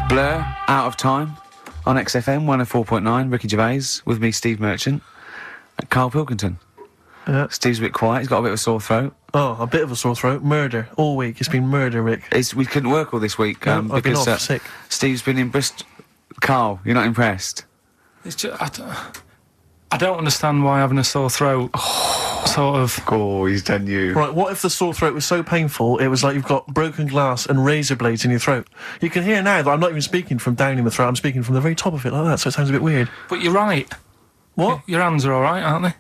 Blur, Out of Time, on XFM 104.9, Ricky Gervais, with me, Steve Merchant, and Carl Pilkington. Yeah. Steve's a bit quiet, he's got a bit of a sore throat. Oh, a bit of a sore throat. Murder. All week. It's been murder, Rick. We couldn't work all this week, No, I've been because off sick. Steve's been in Bristol. Carl, you're not impressed? It's just, I don't understand why having a sore throat sort of... Oh, he's done you. Right, what if the sore throat was so painful, it was like you've got broken glass and razor blades in your throat? You can hear now that I'm not even speaking from down in the throat, I'm speaking from the very top of it like that, so it sounds a bit weird. But you're right. What? Your hands are all right, aren't they?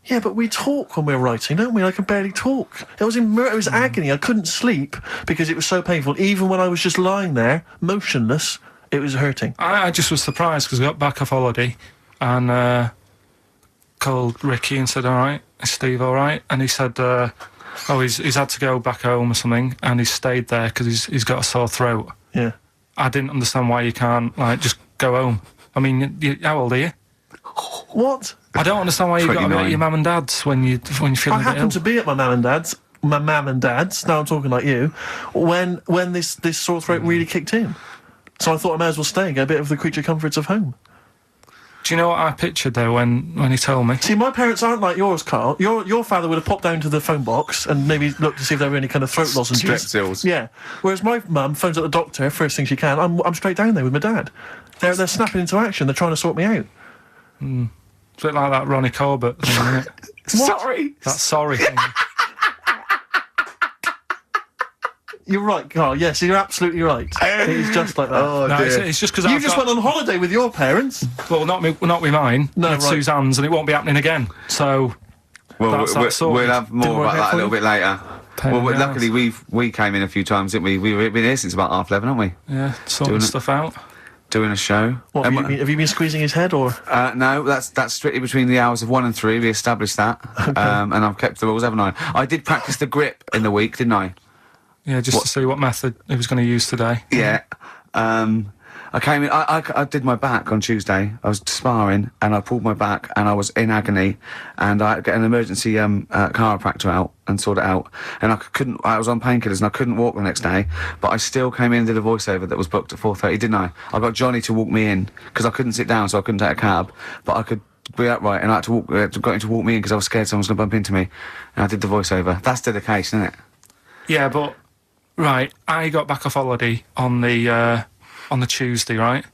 Yeah, but we talk when we're writing, don't we? I can barely talk. It was it was agony. I couldn't sleep because it was so painful. Even when I was just lying there, motionless, it was hurting. I just was surprised because I got back off holiday and called Ricky and said, all right, is Steve all right? And he said, he's had to go back home or something, and he's stayed there because he's got a sore throat. Yeah. I didn't understand why you can't, just go home. I mean, how old are you? What? I don't understand why you got to be at your mum and dad's when you're feeling I a bit happened to ill. be at my mum and dad's. Now I'm talking like you. When this sore throat really kicked in, so I thought I may as well stay and get a bit of the creature comforts of home. Do you know what I pictured though when he told me? See, my parents aren't like yours, Carl. Your father would have popped down to the phone box and maybe looked to see if there were any kind of throat lozenges. Strepsils. Yeah. Whereas my mum phones up the doctor first thing she can. I'm straight down there with my dad. They're snapping into action. They're trying to sort me out. It's a bit like that Ronnie Corbett thing, isn't it? Sorry. That sorry thing. You're right, Carl. Yes, you're absolutely right. It is just like that. Oh, No, dear. it's just because You just went on holiday with your parents. Well, not with mine. No, with right. Suzanne's, and it won't be happening again. So Well, that's sorted. we'll have more Didn't work about out that a for little you? bit later. Pain Well, in the luckily arse. we came in a few times, didn't we? We've been here since about 11:30, haven't we? Yeah, sorting Doing it. stuff out. Doing a show. What, have you been squeezing his head, or...? No, that's strictly between the hours of 1 and 3. We established that, and I've kept the rules, haven't I? I did practice the grip in the week, didn't I? Yeah, just to see what method he was going to use today. Yeah. I came in. I did my back on Tuesday. I was sparring, and I pulled my back, and I was in agony, and I had to get an emergency chiropractor out and sort it out. And I couldn't. I was on painkillers, and I couldn't walk the next day. But I still came in and did a voiceover that was booked at 4:30, didn't I? I got Johnny to walk me in because I couldn't sit down, so I couldn't take a cab. But I could be upright, and I had to got him to walk me in because I was scared someone was going to bump into me. And I did the voiceover. That's dedication, isn't it? Yeah, but right, I got back off holiday on the Tuesday, right?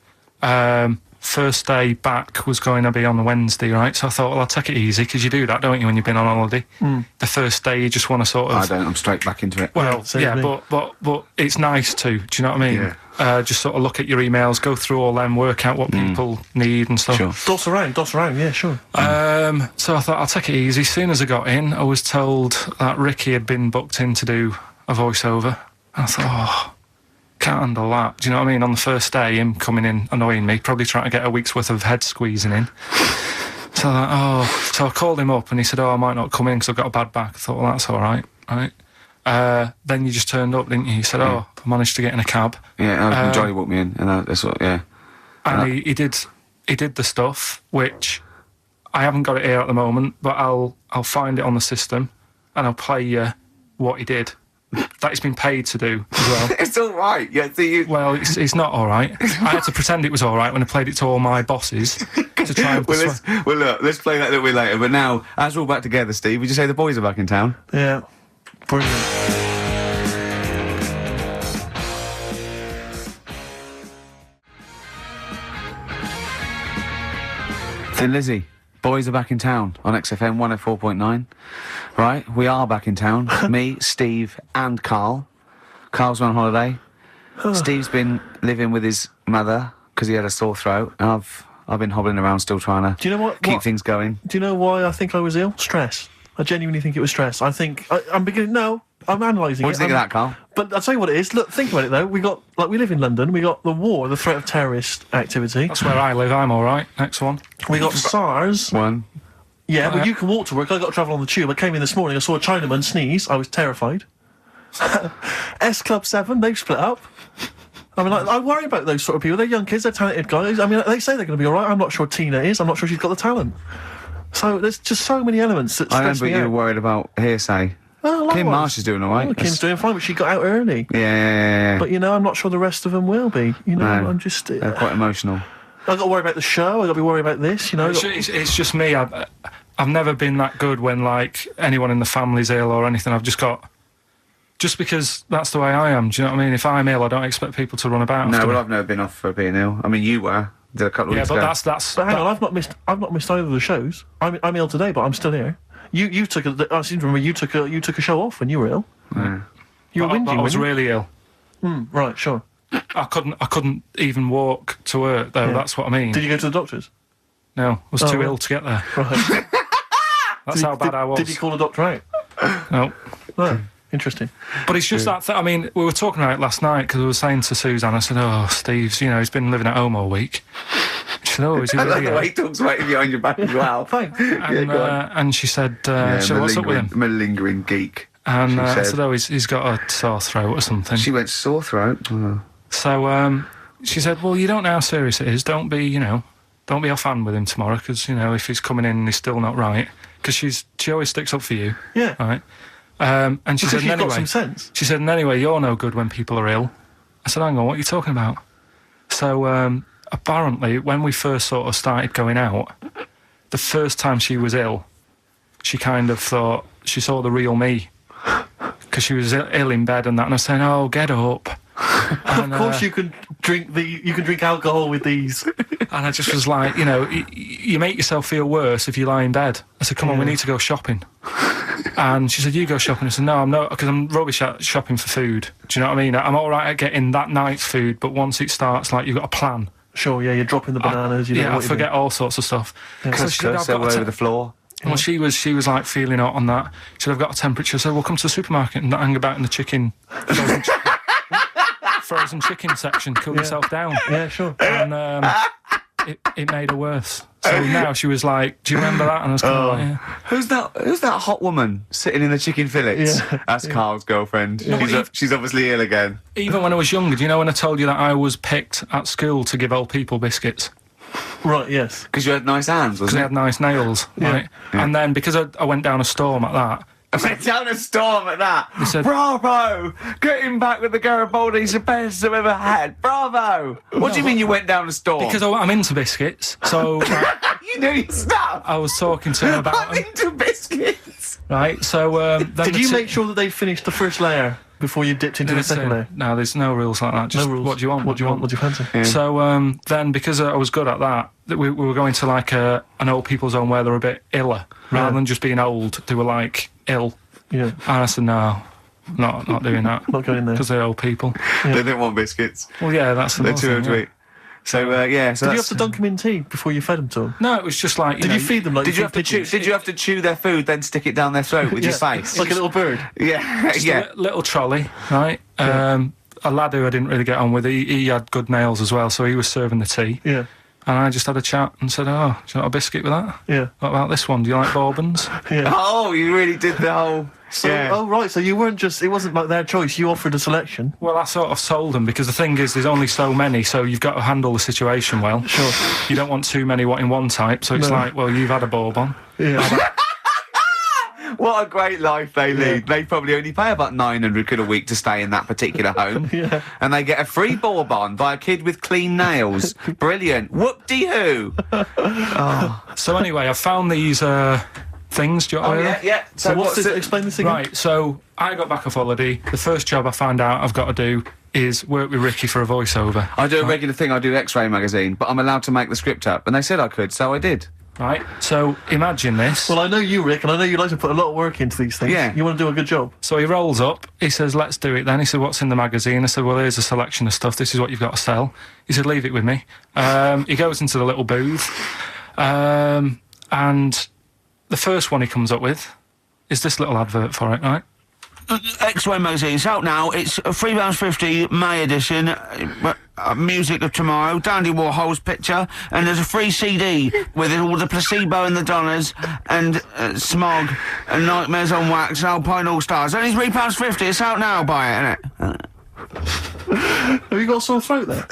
First day back was going to be on the Wednesday, right? So I thought, well, I'll take it easy, because you do that, don't you, when you've been on holiday? The first day you just want to sort of... I don't. I'm straight back into it. Well, same yeah, with me. but it's nice to, do you know what I mean? Yeah. Just sort of look at your emails, go through all them, work out what people need and stuff. Sure. Doss around, yeah, sure. So I thought, I'll take it easy. As soon as I got in, I was told that Ricky had been booked in to do a voiceover. I thought, can't handle that. Do you know what I mean? On the first day, him coming in annoying me, probably trying to get a week's worth of head squeezing in. So I called him up and he said, I might not come in because I've got a bad back. I thought, well, that's all right, right? Then you just turned up, didn't you? He said, I managed to get in a cab. Yeah, Johnny walked me in, and that's what. Yeah. And he did the stuff, which I haven't got it here at the moment, but I'll find it on the system and I'll play you what he did. That he's been paid to do as well. It's all right. Yeah. See you. Well, it's not all right. I had to pretend it was all right when I played it to all my bosses to try and persuade. Look, let's play that a little bit later. But now, as we're all back together, Steve, would you say the boys are back in town? Yeah. Brilliant. Thin Lizzy, boys are back in town on XFM 104.9. Right, we are back in town. Me, Steve, and Carl. Carl's on holiday. Steve's been living with his mother because he had a sore throat, and I've been hobbling around still trying to Do you know what? keep things going. Do you know why I think I was ill? Stress. I genuinely think it was stress. I think I'm beginning. No, I'm analysing it. What do you think of that, Carl? But I'll tell you what it is. Look, think about it though. We live in London. We got the war, the threat of terrorist activity. That's where I live. I'm all right. Next one. We got SARS. One. Yeah, but yeah. you can walk to work. I got to travel on the tube. I came in this morning. I saw a Chinaman sneeze. I was terrified. S Club 7. They've split up. I mean, I worry about those sort of people. They're young kids. They're talented guys. I mean, they say they're going to be all right. I'm not sure Tina is. I'm not sure she's got the talent. So there's just so many elements that I stress remember me you were out. worried about hearsay. Oh, Kim Marsh is doing all right. Oh, Kim's doing fine, but she got out early. Yeah. But, I'm not sure the rest of them will be. No, I'm just... they're quite emotional. I've got to worry about the show. I've got to be worried about this, It's just me. I've never been that good when, like, anyone in the family's ill or anything. I've just got... Just because that's the way I am, do you know what I mean? If I'm ill, I don't expect people to run about. No, well, I've never been off for being ill. I mean, you were. Did a couple of weeks ago. Yeah, but that's... But hang on, I've not missed either of the shows. I'm ill today, but I'm still here. You took I seem to remember you took a show off when you were ill. Yeah. You were whinging. I was weren't you? really ill. Right, sure. I couldn't even walk to work, though. Yeah. That's what I mean. Did you go to the doctors? No, I was too right. ill to get there. Right. That's how bad I was. Did you call the doctor out? No. No. Interesting. But it's just that I mean, we were talking about it last night because I was saying to Suzanne, I said, "Oh, Steve's, he's been living at home all week." She said, "Oh, is he I really love the ill?" way he talks right behind your back as well. Thanks. And, go on. and she said, "What's up with him?" Malingering geek. And I said. said, "Oh, he's got a sore throat or something." She went sore throat. Oh. So she said, "Well, you don't know how serious it is. Don't be offhand with him tomorrow because if he's coming in and he's still not right, because she always sticks up for you, Yeah. right?" And she Because said, you've "Anyway, got some sense. she said, and anyway, you're no good when people are ill." I said, "Hang on, what are you talking about?" So apparently, when we first sort of started going out, the first time she was ill, she kind of thought she saw the real me because she was ill in bed and that, and I was saying, "Oh, get up." And, Of course, you can drink alcohol with these. and I just was like, you make yourself feel worse if you lie in bed. I said, "Come on, we need to go shopping." And she said, "You go shopping." I said, "No, I'm not, because I'm rubbish at shopping for food. Do you know what I mean? I'm all right at getting that night's food, but once it starts, like, you've got a plan." Sure, yeah, you're dropping the bananas. I forget all sorts of stuff. So she said, Cuss all over the floor. Well, she was like feeling hot on that. She said, "I've got a temperature, so we'll come to the supermarket and not hang about in the frozen chicken section. Cool yourself down." Yeah, sure. And it made her worse. So now she was like, "Do you remember that?" And I was kind of like, "Yeah." Who's that hot woman sitting in the chicken fillets? Yeah. That's Carl's girlfriend. Yeah. She's obviously ill again. Even when I was younger, do you know when I told you that I was picked at school to give old people biscuits? Right, yes. Because you had nice hands, Because they wasn't had nice nails, right? Yeah. And then because I went down a storm at that, it? Went down a storm at that. said- Bravo! Getting back with the Garibaldi's the best I've ever had. Bravo! What do you mean you went down a storm? because I'm into biscuits, so you knew your stuff. I was talking to him about I'm them, into biscuits. right? So then Did you make sure that they finished the first layer before you dipped into the second layer? No, there's no rules like that. Just No rules. what do you want? What do you want? What do you fancy? Yeah. So then, because I was good at that, we were going to like an old people's home where they were a bit iller, rather Yeah. than just being old. They were like ill, Yeah, and I said, "No, not doing that not going there. because they're old people." They didn't want biscuits. Well, yeah, that's the They're most too thing, old to yeah. eat. So yeah. So Did you that's- have to dunk them in tea before you fed them to them? No, it was just like Did you feed them like Did you feed have to chew? pigeons? Did you have to chew their food, then stick it down their throat with your face? like a little bird? Yeah, just yeah. a little trolley, right? A lad who I didn't really get on with, he had good nails as well, so he was serving the tea. Yeah, And I just had a chat and said, "Oh, do you want a biscuit with that? yeah, What about this one? Do you like bourbons?" yeah. Oh, you really did the whole. So, yeah. oh right, so you weren't just—it wasn't like their choice. You offered a selection. Well, I sort of sold them because the thing is, there's only so many, so you've got to handle the situation well. Sure. You don't want too many in one type, so it's No. like, well, you've had a bourbon. Yeah. What a great life they lead. Yeah. They probably only pay about 900 quid a week to stay in that particular home. Yeah. And they get a free bourbon by a kid with clean nails. Brilliant. Whoop-de-hoo. So anyway, I found these things. Do you want to hear them? yeah. So what's this? it? Explain this again. Right, so I got back off holiday. The first job I found out I've got to do is work with Ricky for a voiceover. I do a regular thing. I do X-Ray magazine, but I'm allowed to make the script up. And they said I could, so I did. Right, so imagine this. Well, I know you, Rick, and I know you like to put a lot of work into these things. Yeah. You want to do a good job. So he rolls up, he says, "Let's do it then." He said, "What's in the magazine?" I said, "Well, here's a selection of stuff. This is what you've got to sell." He said, "Leave it with me." He goes into the little booth, and the first one he comes up with is this little advert for it, right? X-Ray magazine. It's out now. It's £3.50 May edition. Music of Tomorrow, Dandy Warhol's picture, and there's a free CD with all the Placebo and the Donners, and Smog, and Nightmares on Wax, and Alpine All Stars. Only £3.50. It's out now. Buy it, innit? Have you got a sore throat there?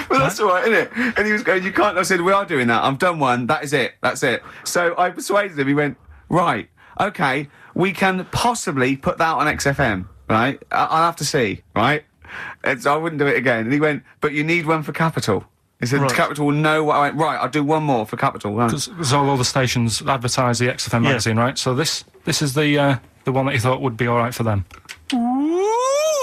Well, that's all right, isn't it? And he was going, "You can't." I said, "We are doing that. I've done one. That is it. That's it." So I persuaded him. He went, "Right, okay. we can possibly put that on XFM, right? I'll have to see, right? I wouldn't do it again. And he went, but you need one for Capital. He said, Right. Capital will know what I went, right, I'll do one more for Capital. Right. Because all other stations advertise the XFM magazine, right? So this is the one that you thought would be all right for them. Ooh,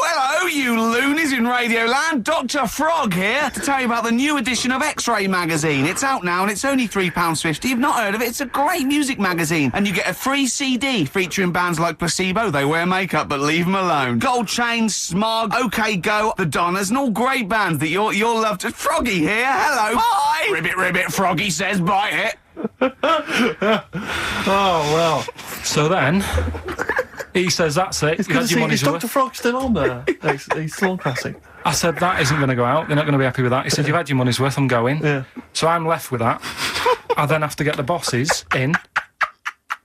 hello, you loonies in Radioland. Dr. Frog here to tell you about the new edition of X-Ray magazine. It's out now and it's only £3.50. You've not heard of it? It's a great music magazine. And you get a free CD featuring bands like Placebo, They Wear Makeup But Leave 'Em Alone, Gold Chain, Smog, OK Go, The Donners, and all great bands that you'll love to... Froggy here, hello. Bye! Ribbit, ribbit, Froggy says bye it. Oh, well. So then, he says, that's it. It's You good to had your see, is money's Dr. worth. Frog still on there? He's still on Classic. I said, that isn't going to go out. They're not going to be happy with that. He said, you've had your money's worth, I'm going. Yeah. So I'm left with that. I then have to get the bosses in.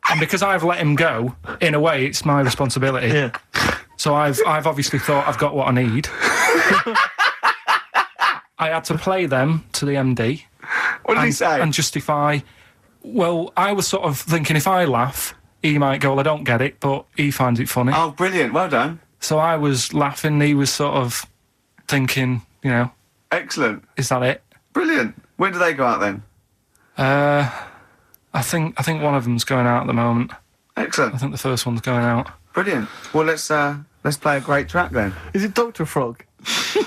And because I've let him go, in a way, it's my responsibility. Yeah. So I've obviously thought I've got what I need. I had to play them to the MD. What did he say? And justify... Well, I was sort of thinking if I laugh, he might go, well, I don't get it, but he finds it funny. Oh, brilliant, well done. So I was laughing, he was sort of thinking, you know, Excellent. is that it? Brilliant. When do they go out then? I think one of them's going out at the moment. Excellent. I think the first one's going out. Brilliant. Well, let's play a great track then. Is it Dr. Frog?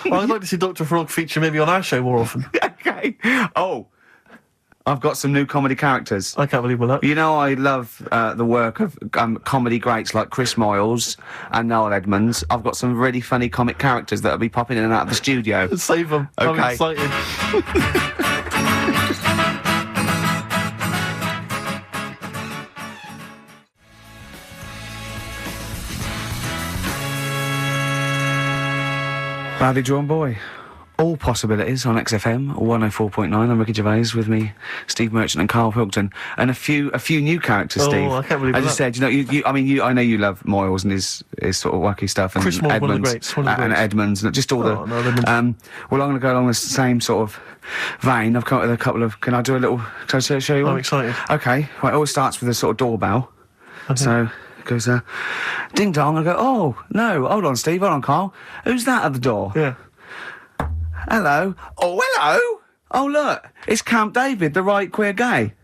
I'd like to see Dr. Frog feature maybe on our show more often. Okay. Oh, I've got some new comedy characters. I can't believe we're that. You know, I love the work of comedy greats like Chris Moyles and Noel Edmonds. I've got some really funny comic characters that'll be popping in and out of the studio. Save them. I'm Okay. excited. Rowdy Drawn Boy. All possibilities on XFM 104.9. I'm Ricky Gervais, with me, Steve Merchant and Carl Pilkington, and a few new characters. Oh, Steve. I can't believe As I that. said, you know, I know you love Moyles and his sort of wacky stuff, and Chris Moyles, Edmonds, one of the greats, one of the and greats. Edmonds, and just all Oh, no, Edmonds. well, I'm going to go along the same sort of vein. I've come up with a couple of. Can I do a little? Can I show you? I'm one? excited. Okay. Right. It always starts with a sort of doorbell. So it goes, ding dong. I go, oh no, hold on, Steve, hold on, Carl. Who's that at the door? Yeah. Hello. Oh, hello. Oh, look, it's Camp David, the right queer gay.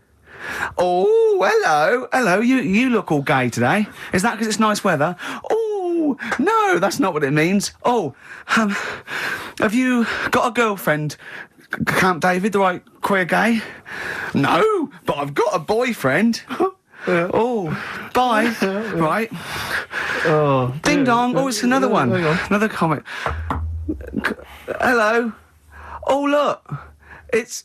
Oh, hello. Hello, you look all gay today. Is that because it's nice weather? Oh, no, that's not what it means. Oh, have you got a girlfriend, Camp David, the right queer gay? No, but I've got a boyfriend. Oh, bye. Right. Oh. Ding dong. Oh, it's another one. Hang on. Another comic. Hello. Oh, look. It's...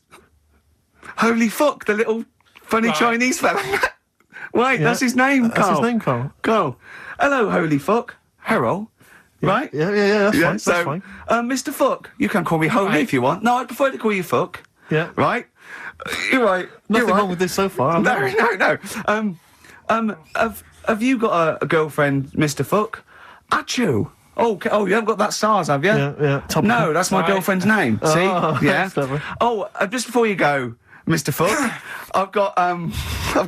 Holy fuck, the little funny Right. Chinese fella. Wait, Yeah. that's his name, That's Carl. his name, Carl. Carl. Hello, holy fuck. Harold. Right? Yeah, that's fine. So, That's fine. Mr. Fuck, you can call me Holy Right. if you want. No, I prefer to call you Fuck. Yeah. Right? You're right. Nothing You're right. wrong with this so far. I'm No. Have you got a girlfriend, Mr. Fuck? Achoo. Oh, you haven't got that SARS, have you? Yeah. Top No, that's my Right. girlfriend's name. See? Oh, Yeah. that's clever. Oh, just before you go, Mr. Fuck, I've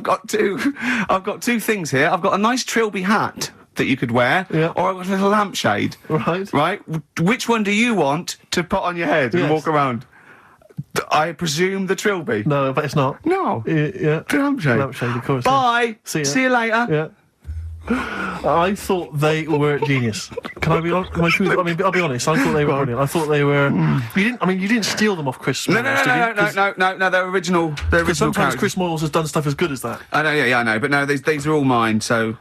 got two things here. I've got a nice Trilby hat that you could wear, Yeah. or I've got a little lampshade. Right. Right? Which one do you want to put on your head and Yes. walk around? I presume the Trilby. No, but it's not. No. Yeah. The lampshade. Lampshade, of course. yeah. Bye. See ya. See you later. Yeah. I thought they were genius. Can I be honest? I'll be honest. I thought they were brilliant. I thought they were. You didn't steal them off Chris. No, Moyles, did you? 'Cause no. They're original. They're original sometimes characters. Chris Moyles has done stuff as good as that. I know, yeah, I know. But no, these are all mine. So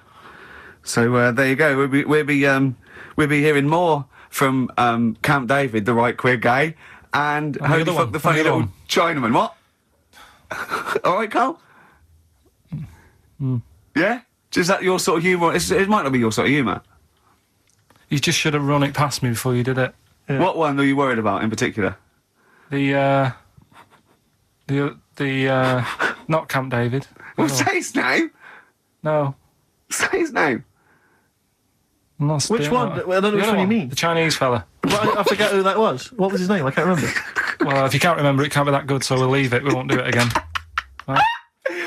there you go. We'll be hearing more from Camp David, the right queer gay, and the Holy other Fuck, one. the funny And the other little Chinaman. What? All right, Carl. Yeah. Is that your sort of humour? It might not be your sort of humour. You just should have run it past me before you did it. Yeah. What one are you worried about in particular? The not Camp David. Well, Oh, say his name. no. Say his name. I'm not Which doing one? that. Well, I don't know The which other one you mean. The Chinese fella. But I forget who that was. What was his name? I can't remember. Well, if you can't remember, it can't be that good, so we'll leave it. We won't do it again. Right?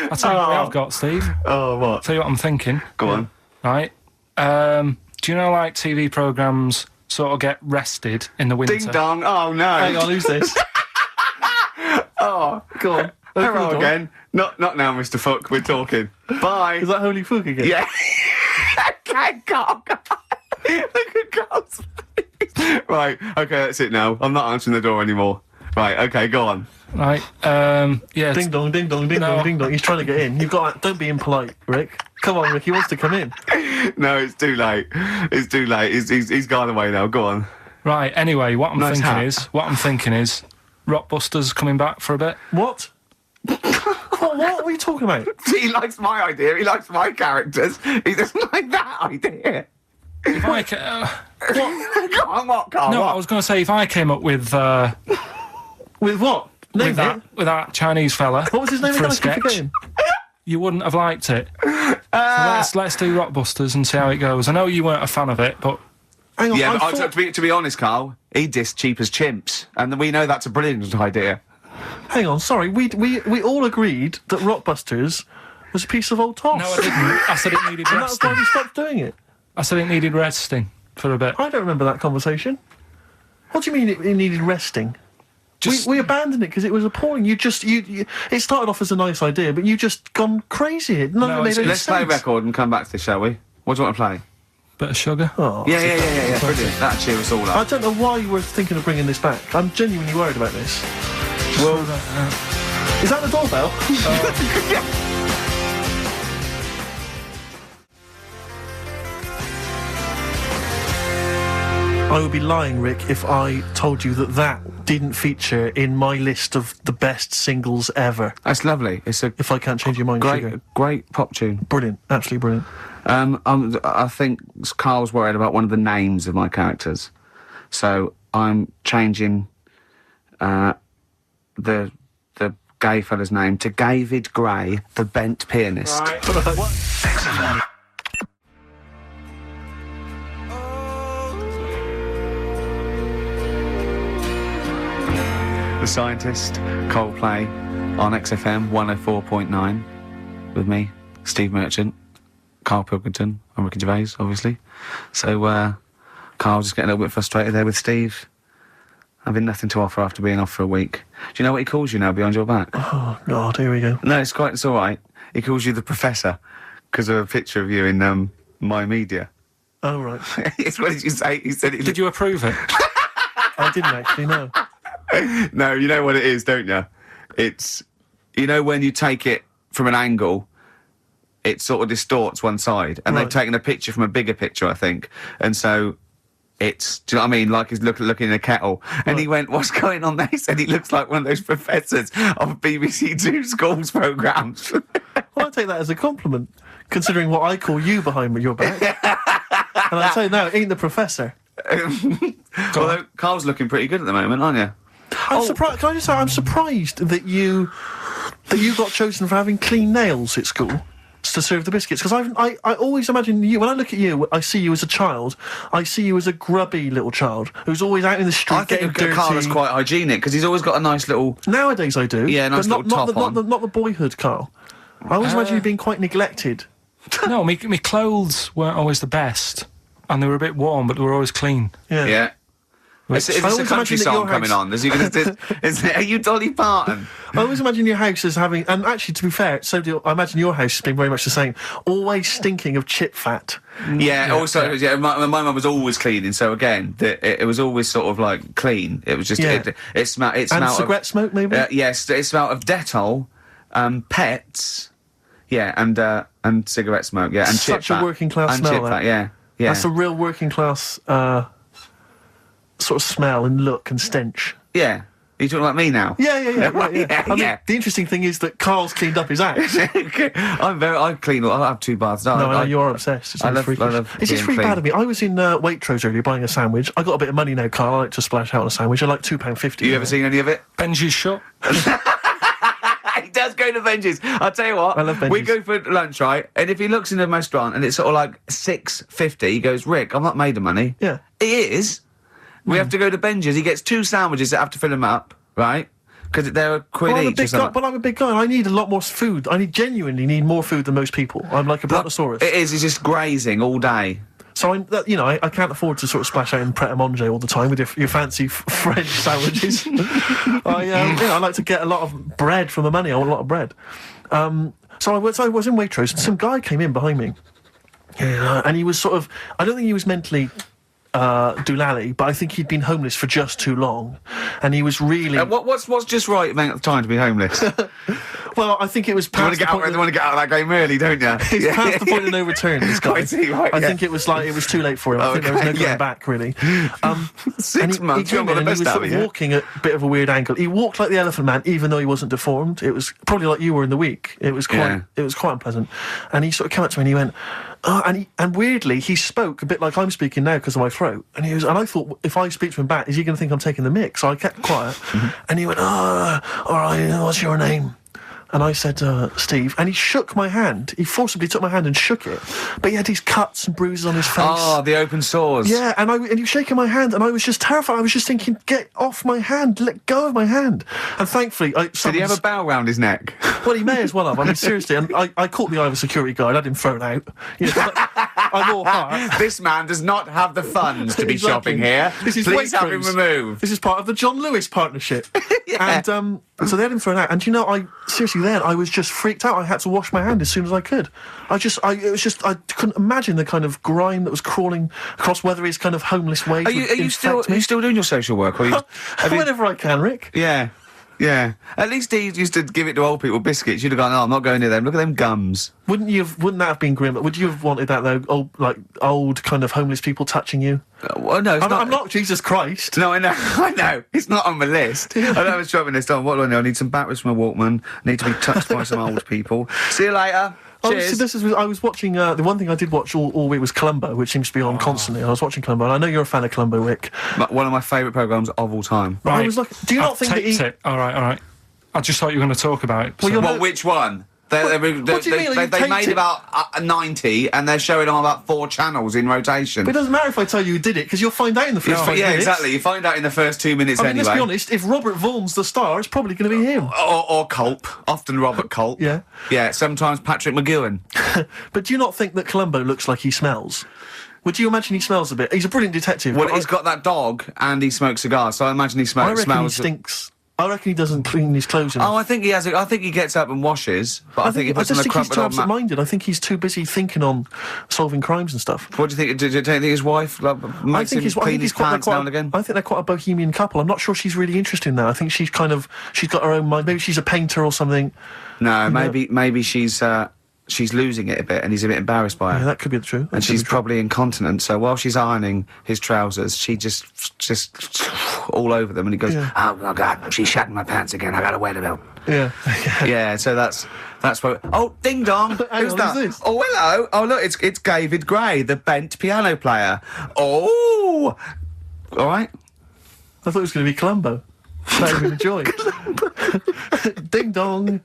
I'll tell you what I've got, Steve. Oh, what? Tell you what I'm thinking. Go on. right? Do you know, like, TV programmes sort of get rested in the winter? Ding dong. Oh, no. Hang on, who's this? Oh, Go on. hello Open the door. again. Not now, Mr. Fuck. We're talking. Bye. Is that Holy Fook again? Yeah. Okay, Carl. Look at Carl's face. Right, okay, that's it now. I'm not answering the door anymore. Right, okay, go on. Right, yeah. Ding dong, ding dong, ding No. dong, ding dong. He's trying to get in. You've got. Don't be impolite, Rick. Come on, Rick. He wants to come in. No, it's too late. It's too late. He's gone away now. Go on. Right, anyway, what I'm Nice thinking hat. is Rockbusters coming back for a bit. What? what are you talking about? He likes my idea. He likes my characters. He doesn't like that idea. If I ca- Go on, what, Carl? no, what? I was going to say, if I came up with With what? Name it. with that Chinese fella What was his name for again? a I keep sketch, forgetting. you wouldn't have liked it. So let's do Rockbusters and see how it goes. I know you weren't a fan of it, but Hang on. Yeah, I but thought- to be honest, Carl, he dissed cheap as chimps, and we know that's a brilliant idea. Hang on. Sorry. We all agreed that Rockbusters was a piece of old toss. no, I didn't. I said it needed And that's why resting. we stopped doing it. I said it needed resting for a bit. I don't remember that conversation. What do you mean it needed resting? Just We abandoned it because it was appalling. You it started off as a nice idea, but you just gone crazy. None of it made any Let's play a sense. record and come back to this, shall we? What do you want to play? bit of sugar. Oh, Yeah. Brilliant. That cheer us all I up. don't know why you were thinking of bringing this back. I'm genuinely worried about this. Well, Is that the doorbell? I would be lying, Rick, if I told you that didn't feature in my list of the best singles ever. That's lovely. It's a If I can't change your mind, Sugar. great pop tune. Brilliant, absolutely brilliant. I think Carl's worried about one of the names of my characters, so I'm changing the gay fella's name to David Gray, the bent pianist. The Scientist, Coldplay, on XFM 104.9, with me, Steve Merchant, Carl Pilkington, and Ricky Gervais, obviously. So, Carl just getting a little bit frustrated there with Steve, having nothing to offer after being off for a week. Do you know what he calls you now behind your back? Oh, God, here we go. No, it's all right. He calls you the Professor because of a picture of you in My Media. Oh, right. What did you say? He said it. did you approve it? I didn't actually know. No, you know what it is, don't you? It's, you know, when you take it from an angle, it sort of distorts one side, and Right. they've taken a picture from a bigger picture, I think, and so it's, do you know what I mean? Like he's looking in a kettle, and he went, "What's going on there?" He said he looks like one of those professors of BBC Two schools programmes. Well, I take that as a compliment, considering what I call you behind your back. And I tell you now, ain't the Professor. Although Carl's looking pretty good at the moment, aren't you? I'm surprised. Can I just say, I'm surprised that you got chosen for having clean nails at school to serve the biscuits. Because I always imagine you, when I look at you, I see you as a child. I see you as a grubby little child who's always out in the street I getting think dirty. Carl is quite hygienic because he's always got a nice little. Nowadays I do. Yeah, nice but little top on. not the boyhood Carl. I always imagine you being quite neglected. No, me clothes weren't always the best, and they were a bit warm, but they were always clean. Yeah. Is I this a always country imagine that song your coming house- on? Are you Dolly Parton? I always imagine your house as having, and actually, to be fair, I imagine your house has been very much the same. Always stinking of chip fat. Yeah. Also, my mum was always cleaning, so again, it was always sort of like clean. It was just Yeah. it smelled. It And smelled cigarette smoke, maybe? Yes, it smelled of Dettol, pets, yeah, and cigarette smoke, yeah, and chip Such a fat. working class and smell, chip that. fat, yeah. That's a real working class sort of smell and look and stench. Yeah. Are you talking about me now? Yeah. Right, Yeah, I mean, yeah. the interesting thing is that Carl's cleaned up his house. I clean. I have 2 baths. No, I know you're obsessed. It's I really love- freakish. I love It's just being really bad clean. of me. I was in Waitrose earlier buying a sandwich. I got a bit of money now, Carl. I like to splash out on a sandwich. I like £2.50. You ever seen any of it? Benji's shut. He does go to Benji's. I'll tell you what. I love We Benji's. go for lunch, right? And if he looks in a restaurant and it's sort of like $6.50, he goes, "Rick, I'm not made of money." Yeah. He is. We have to go to Benji's. He gets 2 sandwiches that have to fill him up, right? Because they're a quid Well, I'm a each or big guy, something. but I'm a big guy and I need a lot more food. I genuinely need more food than most people. I'm like a brontosaurus. It is, it's just grazing all day. So I can't afford to sort of splash out in Pret a Manger all the time with your fancy French sandwiches. I like to get a lot of bread for my money. I want a lot of bread. So I was in Waitrose and some guy came in behind me, and he was sort of, I don't think he was mentally doolally, but I think he'd been homeless for just too long, and he was really. What's just right amount of time to be homeless? Well, I think it was You want past to the point. get out of that game early, don't you? It's past the point of no return, this guy. I see, right, I yeah. think it was too late for him. I think there was no Okay, going yeah. back, really. 6 months, he you're came in the and he best was out sort of of you. walking at a bit of a weird angle. He walked like the Elephant Man, even though he wasn't deformed. It was probably like you were in the week. It was quite unpleasant. And he sort of came up to me and he went, and weirdly, he spoke a bit like I'm speaking now because of my throat. And I thought, if I speak to him back, is he going to think I'm taking the mick? So I kept quiet. And he went, all right, what's your name? And I said, Steve, and he shook my hand. He forcibly took my hand and shook it. But he had these cuts and bruises on his face. Oh, the open sores. Yeah, and he was shaking my hand, and I was just terrified. I was just thinking, get off my hand, let go of my hand. And thankfully, Did he have a bell round his neck? well, he may as well have. I mean, seriously, and I caught the eye of a security guard. I had him thrown out. You know, I'm all heart. This man does not have the funds to be Exactly. shopping here. This is Please have him Waitrose. removed. This is part of the John Lewis partnership. Yeah. And so they had him thrown out. And I was just freaked out. I had to wash my hand as soon as I could. I couldn't imagine the kind of grime that was crawling across whether his kind of homeless ways Are you still doing your social work? Or Whenever I can, Rick. Yeah. Yeah. At least he used to give it to old people biscuits. You'd have gone, I'm not going near them. Look at them gums. Wouldn't that have been grim? Would you have wanted that though? Old kind of homeless people touching you? Well, no, I'm not Jesus Christ. No, I know. I know. It's not on the list. I know I was dropping this down. What do I know? I need some batteries from a Walkman. I need to be touched by some old people. See you later. Cheers. I was watching, the one thing I did watch all week was Columbo, which seems to be on constantly. I was watching Columbo, and I know you're a fan of Columbo, Rick. One of my favourite programmes of all time. But I was like, do you not I've think that taped it. All right. I just thought you were going to talk about it. Well, you're Well, which one? What do you mean? They Taped made it? about 90 and they're showing on about 4 channels in rotation. But it doesn't matter if I tell you who did it, because you'll find out in the first 5 Yeah, minutes. exactly. You find out in the first 2 minutes I mean, anyway. let's be honest, if Robert Vaughan's the star, it's probably going to be him. Or Culp. Often Robert Culp. Yeah. Yeah, sometimes Patrick McGowan. But do you not think that Columbo looks like he smells? Would you imagine he smells a bit? He's a brilliant detective. Well, but he's got that dog and he smokes cigars, so I imagine he I reckon smells... he stinks. I reckon he doesn't clean his clothes enough. Oh, I think he has. I think he gets up and washes, but I think he I puts on just a think he's crumpled too old absent-minded. I think he's too busy thinking on solving crimes and stuff. What do you think? Do you think his wife makes him clean his pants now and again? I think they're quite a bohemian couple. I'm not sure she's really interested in that. I think she's got her own mind. Maybe she's a painter or something. No, maybe she's losing it a bit, and he's a bit embarrassed by her. Yeah, that could be true. And she's probably incontinent, so while she's ironing his trousers, she just all over them, and he goes, "Oh God, she's shatting my pants again. I gotta wear them out." Yeah. Yeah, so that's what. Oh, ding dong! Who's that? Who's this? Oh, hello! Oh, look, it's David Gray, the bent piano player. Oh, all right. I thought it was going to be Columbo. That would be the joy. Ding dong.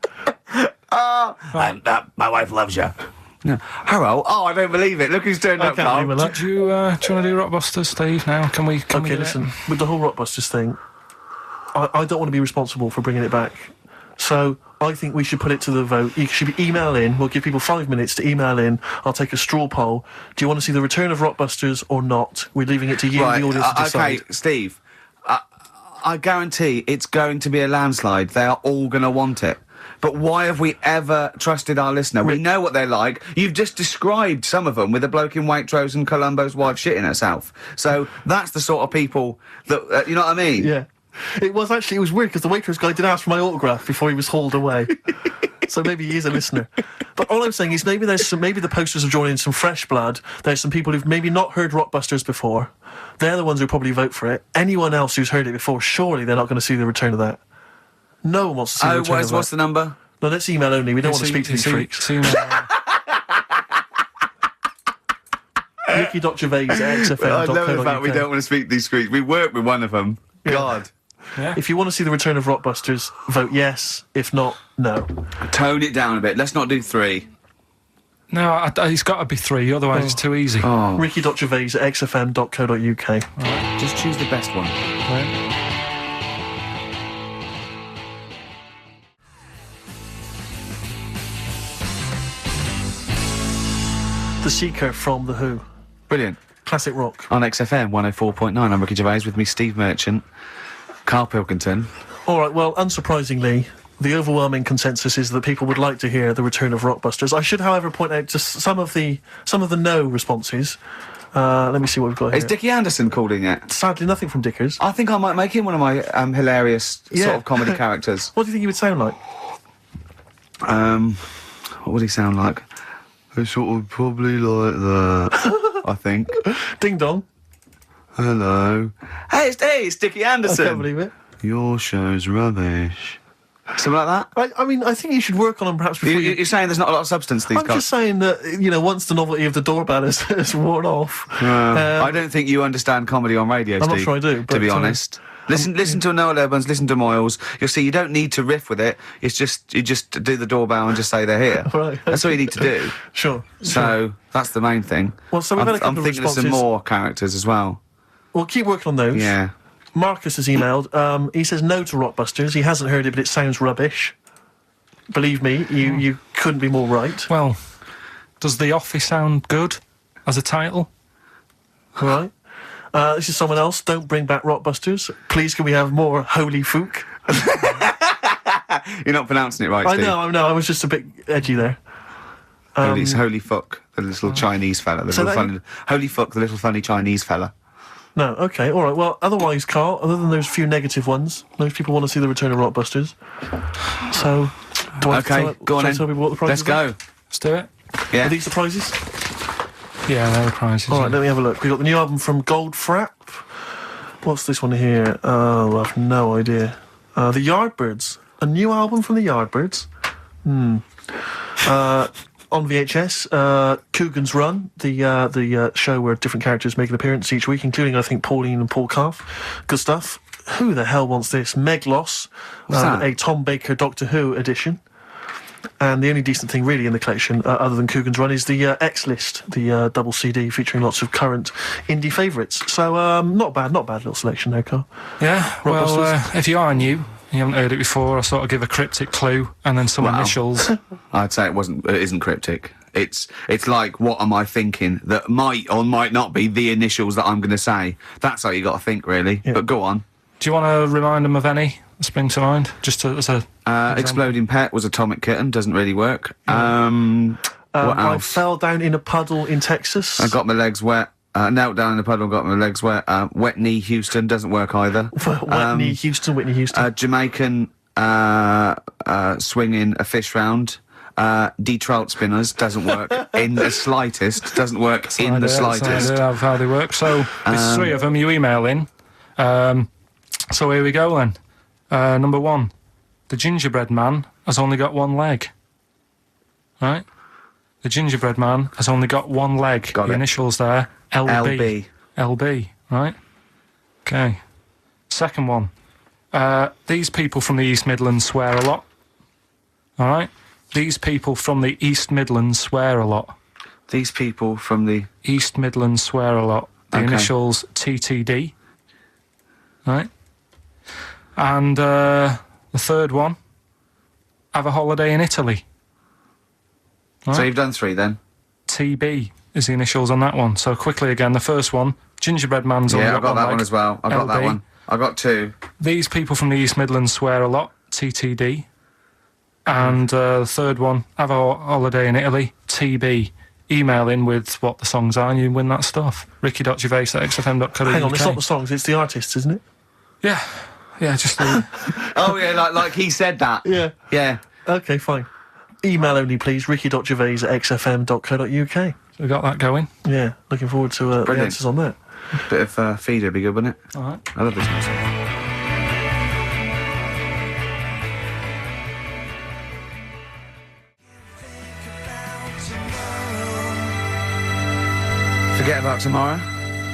My wife loves you. No. Hello. Oh, I don't believe it. Look who's turned up, can't Carl. believe it. Do you want to do Rockbusters, Steve, now? Can we Okay, do listen. it? With the whole Rockbusters thing, I don't want to be responsible for bringing it back. So I think we should put it to the vote. You should email in. We'll give people 5 minutes to email in. I'll take a straw poll. Do you want to see the return of Rockbusters or not? We're leaving it to you, Right, the audience, to decide. okay, Steve. I guarantee it's going to be a landslide. They are all going to want it. But why have we ever trusted our listener? We know what they're like. You've just described some of them with a bloke in Waitrose and Columbo's wife shitting herself. So that's the sort of people that, you know what I mean? Yeah. It was weird because the Waitrose guy did ask for my autograph before he was hauled away. So maybe he is a listener. But all I'm saying is maybe the posters have drawn in some fresh blood. There's some people who've maybe not heard Rockbusters before. They're the ones who probably vote for it. Anyone else who's heard it before, surely they're not going to see the return of that. No one wants to see the return of that. What's the number? No, let's email only. We don't want to speak to these freaks. Ricky.gervais@xfm.co.uk. I love the fact we don't want to speak to these freaks. We work with one of them. Yeah. God. Yeah. If you want to see the return of Rockbusters, vote yes. If not, no. Tone it down a bit. Let's not do 3. No, it's got to be 3, otherwise it's too easy. Oh. Ricky.gervais@xfm.co.uk. Just choose the best one. Right. The Seeker from The Who. Brilliant. Classic rock. On XFM 104.9, I'm Ricky Gervais, with me Steve Merchant, Carl Pilkington. All right, well, unsurprisingly, the overwhelming consensus is that people would like to hear the return of Rockbusters. I should, however, point out just some of the no responses. Let me see what we've got here. Is Dickie Anderson called in yet? Sadly, nothing from Dickers. I think I might make him one of my hilarious sort of comedy characters. What do you think he would sound like? What would he sound like? It's sort of probably like that, I think. Ding dong. Hello. Hey, it's Dickie I Anderson. can't believe it. Your show's rubbish. Something like that? I mean, I think you should work on them perhaps before You're saying there's not a lot of substance to these I'm just saying that, once the novelty of the doorbell has worn off... I don't think you understand comedy on radio, I'm not Steve, sure I do, to be but, honest. Listen to Noel Evans, listen to Moyles. You'll see you don't need to riff with it. It's just, you just do the doorbell and just say they're here. Right. That's all you need to do. Sure. So, that's the main thing. Well, so we've had a couple I'm of thinking of some responses. more characters as well. Well, keep working on those. Yeah. Marcus has emailed. He says no to Rockbusters. He hasn't heard it, but it sounds rubbish. Believe me, you couldn't be more right. Well, does The Office sound good as a title? All right. This is someone else. Don't bring back Rockbusters. Please, can we have more Holy Fook? You're not pronouncing it right, Steve. I know. I was just a bit edgy there. It's Holy Fuck, the little Chinese fella. Holy Fuck, the little funny Chinese fella. No, okay, all right. Well, otherwise, Carl, other than those few negative ones, most people want to see the return of Rockbusters. So, Go on then. Tell people what the prizes Let's go. Let's do it. Yeah. Are these the prizes? Yeah, they're the prizes. All right, let me have a look. We've got the new album from Goldfrapp. What's this one here? Oh, I have no idea. The Yardbirds. A new album from the Yardbirds. On VHS, Coogan's Run, the show where different characters make an appearance each week, including, I think, Pauline and Paul Calf. Good stuff. Who the hell wants this? Meglos, that? a Tom Baker Doctor Who edition. And the only decent thing really in the collection, other than Coogan's Run, is the X-List, the double CD featuring lots of current indie favourites. So, not bad little selection there, Carl. Yeah, well, Rockbusters. if you are new, you haven't heard it before, I sort of give a cryptic clue and then some initials. I'd say it isn't cryptic. It's like, what am I thinking that might or might not be the initials that I'm going to say. That's how you got to think, really. Yeah. But go on. Do you want to remind them of any that spring to mind? Just as a... Exploding Pet was Atomic Kitten, doesn't really work. What I else? fell down in a puddle in Texas. I got my legs wet. Knelt down in the puddle, got my legs wet. Wet Knee Houston doesn't work either. Whitney Houston. Jamaican swinging a fish round. D-trout spinners doesn't work in the slightest. Doesn't work in the slightest. That's an idea of how they work. So there's three of them. You email in. So here we go then. Number one, the gingerbread man has only got one leg. Right? The gingerbread man has only got one leg. Got the it. initials there. LB. LB, right? Okay. Second one. These people from the East Midlands swear a lot. All right? These people from the East Midlands swear a lot. These people from the... East Midlands swear a lot. The Okay. initials TTD. Right? And the third one, have a holiday in Italy. Right? So you've done three then? TB is the initials on that one. So quickly again, the first one, gingerbread man's only Yeah, I got that leg. one as well. I got that LB. one. I got two. These people from the East Midlands swear a lot, TTD. And the third one, have a holiday in Italy, TB. Email in with what the songs are and you win that stuff. ricky.gervais@xfm.co.uk. Hang on, it's not the songs, it's the artists, isn't it? Yeah, just the... Oh, yeah, like he said that. Yeah. Yeah. Okay, fine. Email only, please, ricky.gervais@xfm.co.uk. we got that going. Yeah, looking forward to the Brilliant. answers on that. Bit of feeder would be good, wouldn't it? All right. I love this music. Forget About Tomorrow.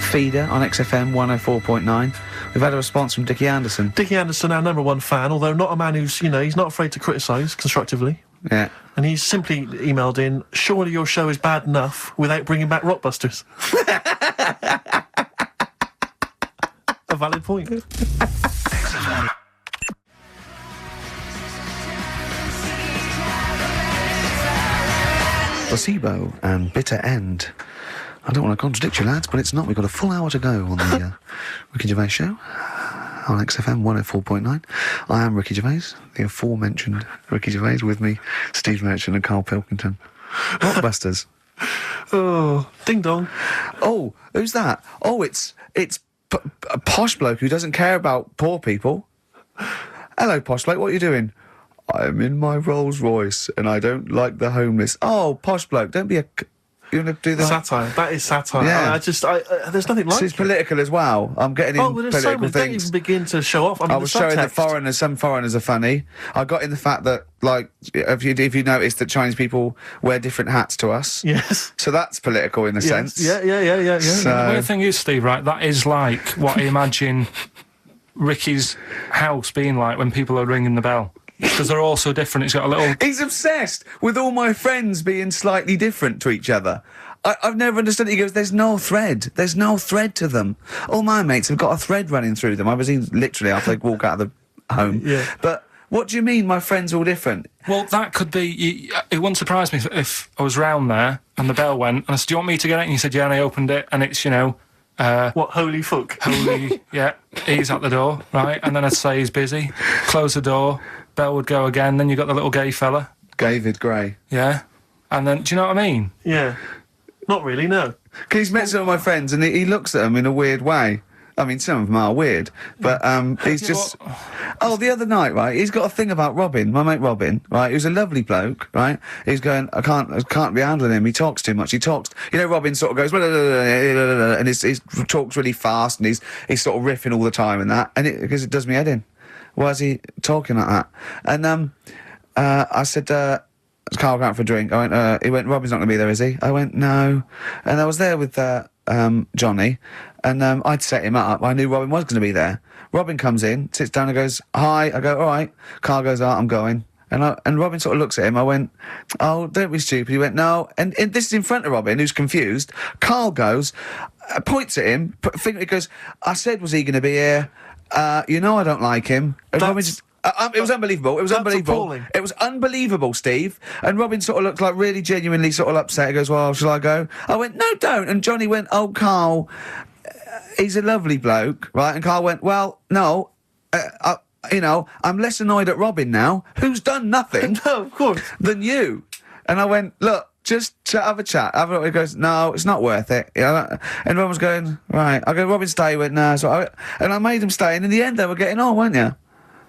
Feeder on XFM 104.9. We've had a response from Dickie Anderson. Dickie Anderson, our number one fan, although not a man who's, he's not afraid to criticise constructively. Yeah. And he's simply emailed in, surely your show is bad enough without bringing back Rockbusters. A valid point. Placebo and Bitter End. I don't want to contradict you, lads, but it's not. We've got a full hour to go on the Ricky Gervais Show on XFM 104.9. I am Ricky Gervais, the aforementioned Ricky Gervais, with me, Steve Merchant and Carl Pilkington. Rockbusters. Oh, ding dong. Oh, who's that? Oh, it's a posh bloke who doesn't care about poor people. Hello, posh bloke, what are you doing? I'm in my Rolls Royce and I don't like the homeless. Oh, posh bloke, don't be a... You want to do that? Satire. That is satire. Yeah. There's nothing like So it's it. political as well. I'm getting in Oh, well, there's so political many. Don't things. even begin to show off. I mean, I was showing that subtext. some foreigners are funny. I got in the fact that, like, if you notice that Chinese people wear different hats to us. Yes. So that's political in a sense. Yeah. So- The weird thing is, Steve, right, that is like what I imagine Ricky's house being like when people are ringing the bell. Because they're all so different. It's got a little... He's obsessed with all my friends being slightly different to each other. I've never understood it. He goes, there's no thread. There's no thread to them. All my mates have got a thread running through them. I was in literally after they walk out of the home. Yeah. But what do you mean my friends are all different? Well, that could be... It wouldn't surprise me if I was round there and the bell went and I said, do you want me to get it? And he said, yeah, and I opened it and it's, What, holy fuck? holy, yeah, he's at the door, right? And then I'd say he's busy, close the door, bell would go again, then you got the little gay fella, David Gray. yeah? And then, do you know what I mean? Yeah. Not really, no. Because he's met some of my friends and he looks at them in a weird way. I mean, some of them are weird, but he's just... Oh, the other night, right, he's got a thing about Robin, my mate Robin, right, who's a lovely bloke, right? He's going, I can't be handling him, he talks too much, he talks... Robin sort of goes... And he talks really fast and he's sort of riffing all the time and that, and because it does me head in. Why is he talking like that? And I said... Carl went out for a drink. He went, Robin's not going to be there, is he? I went, no. And I was there with Johnny, and I'd set him up. I knew Robin was going to be there. Robin comes in, sits down and goes, hi. I go, all right. Carl goes, I'm going. And Robin sort of looks at him. I went, oh, don't be stupid. He went, no. And this is in front of Robin, who's confused. Carl goes, points at him, he goes, I said, was he going to be here? I don't like him. And Robin just... it was unbelievable. It was unbelievable. Appalling. It was unbelievable, Steve. And Robin sort of looked like really genuinely sort of upset. He goes, well, shall I go? I went, no, don't. And Johnny went, oh, Carl, he's a lovely bloke, right? And Carl went, well, no, I'm less annoyed at Robin now, who's done nothing No, of course. than you. And I went, look, just have a chat. He goes, no, it's not worth it. And Robin was going, right. I go, Robin, stay. He went, no. And I made him stay. And in the end, they were getting on, weren't you?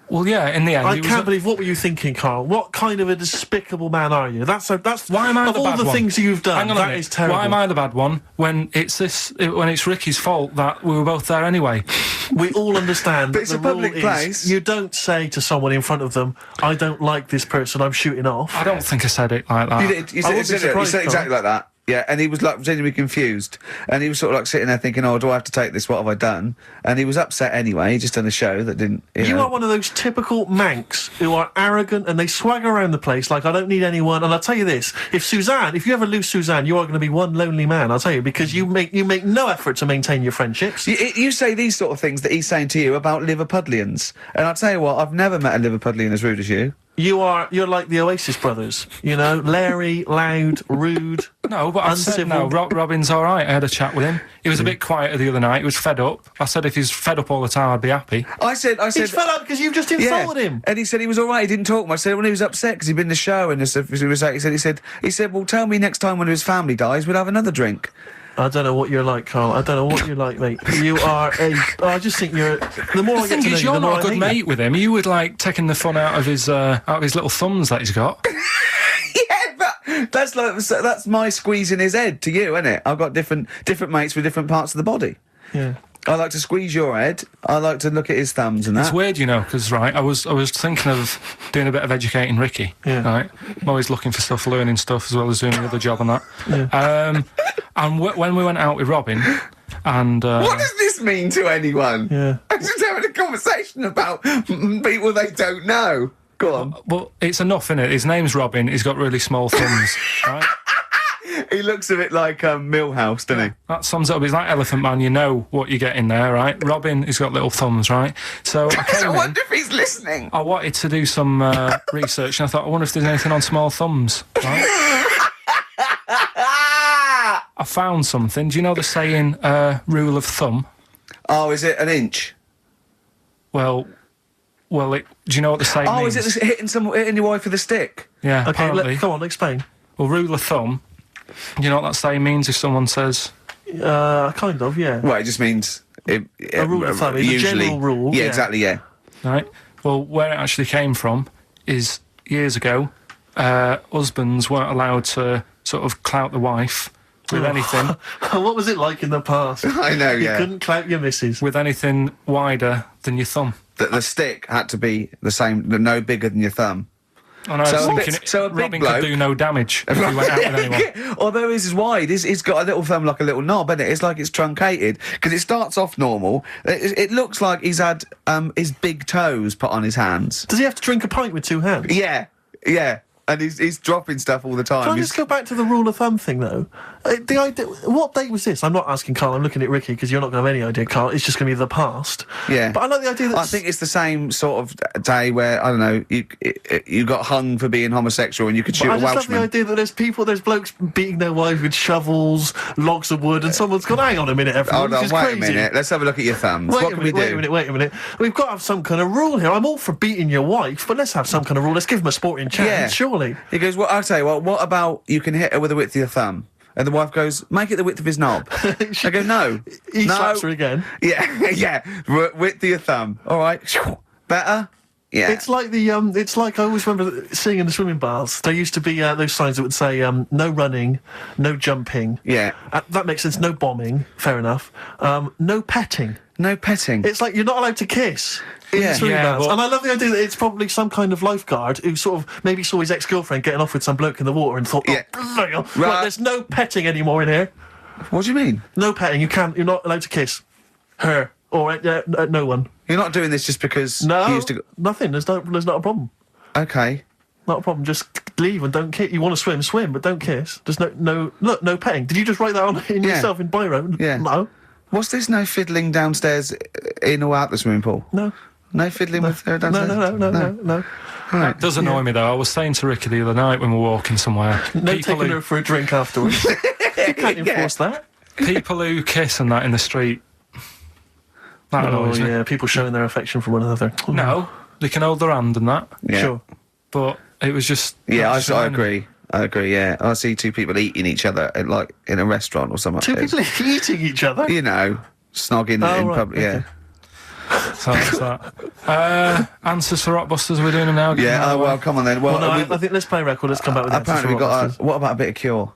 Well, yeah, in the end... I he can't was believe, what were you thinking, Carl? What kind of a despicable man are you? That's Why am I of the all bad the one? things you've done, Hang on a that minute. is terrible. Why am I the bad one when it's Ricky's fault that we were both there anyway? We all understand. But it's the a public rule place. Is you don't say to someone in front of them, I don't like this person, I'm shooting off. I don't think I said it like that. You did. You I said, wouldn't be you surprised, said exactly Carl. like that. Yeah, and he was like genuinely confused, and he was sort of like sitting there thinking, "Oh, do I have to take this? What have I done?" And he was upset anyway. He just done a show that didn't. You know. are one of those typical Mancs who are arrogant and they swagger around the place like, I don't need anyone. And I'll tell you this, if you ever lose Suzanne, you are going to be one lonely man, I'll tell you, because you make no effort to maintain your friendships. You say these sort of things that he's saying to you about Liverpudlians, and I'll tell you what, I've never met a Liverpudlian as rude as you. You're like the Oasis brothers, Larry, loud, rude. No, but I said no. Robin's all right. I had a chat with him. He was a bit quieter the other night. He was fed up. I said if he's fed up all the time, I'd be happy. I said. He's fed up because you've just insulted him. And he said he was all right. He didn't talk much. I said when he was upset because he'd been in the show and he said, well, tell me next time when his family dies, we'll have another drink. I don't know what you're like, Carl. I don't know what you're like, mate. You are I just think you're... The more I get to know you, You're the more not a I good hate mate you. with him. You would like taking the fun out of his little thumbs that he's got. Yeah, but that's my squeezing his head to you, isn't it? I've got different mates with different parts of the body. Yeah. I like to squeeze your head. I like to look at his thumbs and It's that. weird, because right, I was thinking of doing a bit of educating Ricky. Yeah. Right, I'm always looking for stuff, learning stuff as well as doing the other job and that. Yeah. And when we went out with Robin, and What does this mean to anyone? Yeah. I'm just having a conversation about people they don't know. Go on. well, it's enough, innit? His name's Robin. He's got really small thumbs. Right. He looks a bit like Millhouse, doesn't he? That sums it up. He's like Elephant Man. You know what you get in there, right? Robin, he's got little thumbs, right? So I came I in. wonder if he's listening. I wanted to do some research, and I thought, I wonder if there's anything on small thumbs, right? I found something. Do you know the saying, rule of thumb? Oh, is it an inch? Well, do you know what the saying means? Is it hitting your wife with a stick? Yeah, Okay, apparently. come on, explain. Well, rule of thumb, do you know what that saying means if someone says... Kind of, yeah. Well, it just means... A rule of thumb is a usually, general rule. Yeah, exactly, yeah. Right? Well, where it actually came from is years ago, husbands weren't allowed to sort of clout the wife with anything... What was it like in the past? I know, You yeah. couldn't clout your missus. with anything wider than your thumb. The stick had to be the same, no bigger than your thumb. And I was So a thinking, bit- so a big Robin bloke- could do no damage if he went out with anyone. Although his is wide, he's got a little thumb like a little knob, isn't it? It's like it's truncated because it starts off normal. It looks like he's had his big toes put on his hands. Does he have to drink a pint with two hands? Yeah, yeah, and he's dropping stuff all the time. Can I He's- just go back to the rule of thumb thing, though? The idea, what date was this? I'm not asking Carl, I'm looking at Ricky, because you're not going to have any idea, Carl. It's just going to be the past. Yeah. But I like the idea that... I think it's the same sort of day where, I don't know, you got hung for being homosexual and you could shoot I a just love Welshman. the idea that there's blokes beating their wives with shovels, logs of wood, and someone's gone, hang on a minute, everyone, Hold on, this is wait crazy. a minute. Let's have a look at your thumbs. Wait What a can we minute, do? wait a minute. We've got to have some kind of rule here. I'm all for beating your wife, but let's have some kind of rule. Let's give them a sporting chance, Yeah. surely. He goes, well, I'll tell you what about you can hit her with the width of your thumb? And the wife goes, make it the width of his knob. I go, no. He no. slaps her again. Yeah, yeah. Width of your thumb. All right. Better? Yeah. It's like it's like I always remember seeing in the swimming baths. There used to be those signs that would say no running, no jumping. Yeah. That makes sense. No bombing. Fair enough. No petting. No petting. It's like you're not allowed to kiss. In Yeah. swimming Yeah, baths. but- And I love the idea that it's probably some kind of lifeguard who sort of maybe saw his ex-girlfriend getting off with some bloke in the water and thought, Yeah. right, Right. there's no petting anymore in here. What do you mean? No petting. You're not allowed to kiss her or no one. You're not doing this just because No, you used to go... nothing. There's not a problem. Okay. Not a problem. Just leave and don't kiss. You want to swim, but don't kiss. There's no petting. Did you just write that on in Yeah. yourself in biro? Yeah. No. What's this no fiddling downstairs in or out the swimming pool? No. No fiddling with her downstairs? No. Right. It does annoy me, though. I was saying to Ricky the other night when we were walking somewhere... No people taking who- her for a drink afterwards. You can't enforce that. People who kiss and that in the street. That Oh, annoys me. yeah, people showing their affection for one another. No, they can hold their hand and that, Yeah. Sure. but it was just... Yeah, just I reminded me. agree. I agree, yeah. I see two people eating each other, like, in a restaurant or something. Two people eating each other? You know, snogging Oh, in right, public, yeah. okay. So that's that. Answers for Rockbusters, we're doing them now. getting Yeah, out oh, of the well, way. come on then. Well, Well, no, we've- I think let's play a record. Let's come back with answers apparently for we've got Rockbusters. what about a bit of Cure?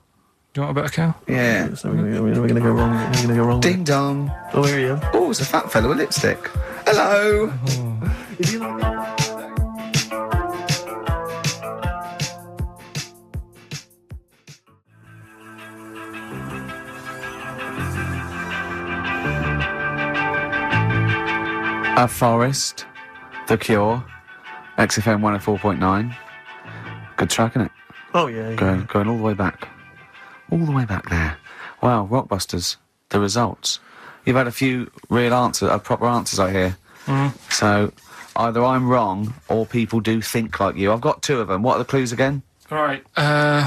Do you want a bit of cow? Yeah. So we're going to go wrong. We're going to go wrong. Ding dong. Oh, here you go. Oh, it's a fat fella with lipstick. Hello. If you like- A Forest, The Cure, XFM 104.9. Good track, isn't it? Oh, yeah. Going all the way back. All the way back there. Wow, Rockbusters, the results. You've had a few proper answers, I hear. So, either I'm wrong or people do think like you. I've got two of them. What are the clues again? Right.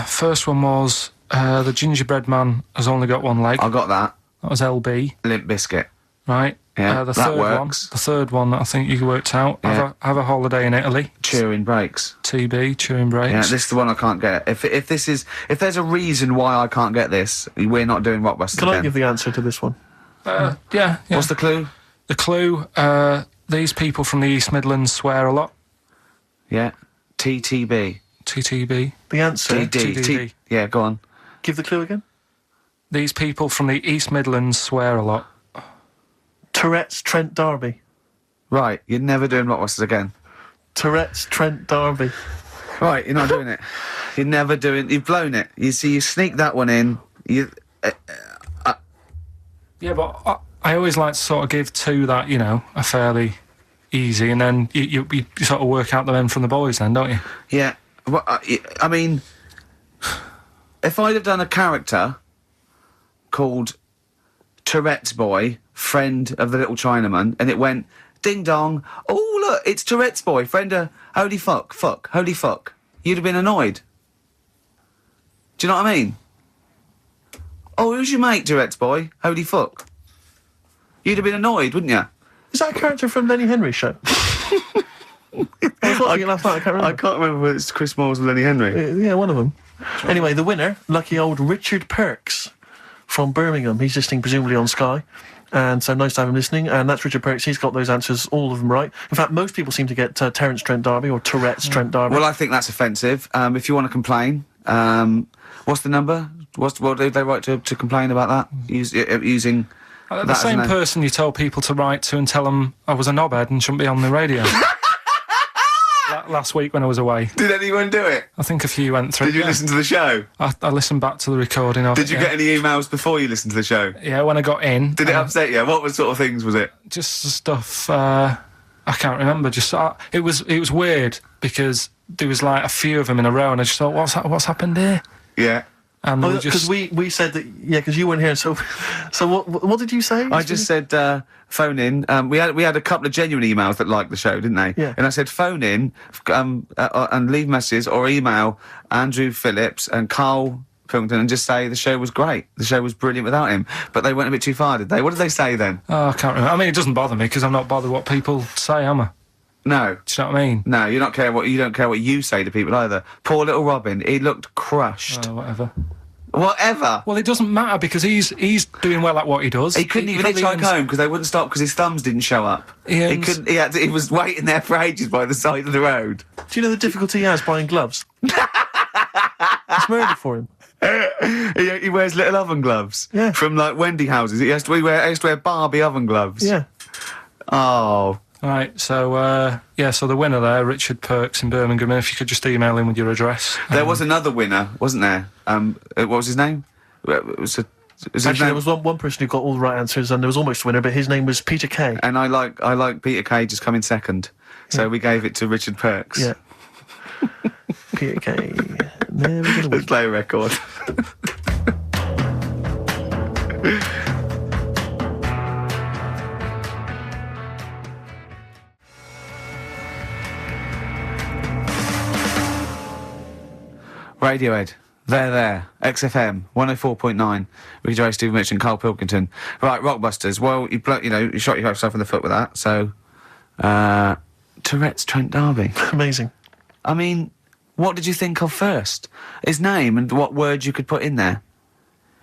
First one was the gingerbread man has only got one leg. I got that. That was LB, Limp Bizkit. right? Yeah, the that third works. one. The third one that I think you worked out. Yeah. Have a holiday in Italy. Chewing Breaks. TB, chewing breaks. Yeah, this is the one I can't get. If there's a reason why I can't get this, we're not doing Rockbusters Can again. I give the answer to this one? Yeah. What's the clue? The clue? These people from the East Midlands swear a lot. Yeah. TTB. TTB. The answer. TDD. Yeah, go on. Give the clue again. These people from the East Midlands swear a lot. Tourette's Trent Derby. Right, you're never doing Rockbusters again. Tourette's Trent Derby. Right, you're not doing it. You've blown it. You see, you sneak that one in. Yeah, but I always like to sort of give two that, are fairly easy, and then you sort of work out the men from the boys then, don't you? Yeah. Well, I mean, if I'd have done a character called Tourette's Boy, friend of the little Chinaman, and it went, ding dong, oh look, it's Tourette's Boy, friend of holy fuck, holy fuck, you'd have been annoyed. Do you know what I mean? Oh, who's your mate, Tourette's boy? Holy fuck. You'd have been annoyed, wouldn't you? Is that a character from Lenny Henry's show? I was watching it last night, I can't remember. I can't remember whether it's Chris Moores or Lenny Henry. Yeah, one of them. Anyway, the winner, lucky old Richard Perks from Birmingham. He's listening presumably on Sky. And so nice to have him listening. And that's Richard Perks. He's got those answers, all of them right. In fact, most people seem to get Terence Trent D'Arby or Tourette's Trent D'Arby. Well, I think that's offensive. If you want to complain, what's the number? What did they write to complain about that? Using The that same as an- person you told people to write to and tell them I was a knobhead and shouldn't be on the radio. Last week when I was away. Did anyone do it? I think a few went through. Did you listen to the show? I listened back to the recording of it. Did you get any emails before you listened to the show? Yeah, when I got in. Did it upset you? What sort of things was it? Just stuff, I can't remember. It was weird because there was like a few of them in a row and I just thought, what's happened here? Yeah. And they were Because just... we said that, yeah, because you weren't here, so what did you say? I just said phone in. We had a couple of genuine emails that liked the show, didn't they? Yeah. And I said phone in and leave messages or email Andrew Phillips and Carl Pilkington and just say the show was great. The show was brilliant without him. But they went a bit too far, did they? What did they say then? Oh, I can't remember. I mean, it doesn't bother me because I'm not bothered what people say, am I? No. Do you know what I mean? No, you don't care what you say to people either. Poor little Robin, he looked crushed. Whatever. Whatever. Well, it doesn't matter because he's doing well at what he does. He couldn't even probably hitchhike earns- home because they wouldn't stop because his thumbs didn't show up. He earns- He was waiting there for ages by the side of the road. Do you know the difficulty he has buying gloves? It's murder for him. He wears little oven gloves. Yeah. From like Wendy houses. He has to wear Barbie oven gloves. Yeah. Oh. Right, so so the winner there, Richard Perks in Birmingham, and if you could just email him with your address. There was another winner, wasn't there? What was his name? It was Actually, there was one person who got all the right answers, and there was almost a winner, but his name was Peter Kay. And I like Peter Kay just coming second. So we gave it to Richard Perks. Yeah. Peter Kay. Never gonna win. Let's play a record. Radiohead. There. XFM 104.9. Ricky Gervais, Stephen Mitchell, and Carl Pilkington. Right, Rockbusters. Well, you shot yourself in the foot with that. So, Tourette's Trent D'Arby. Amazing. I mean, what did you think of first? His name and what words you could put in there.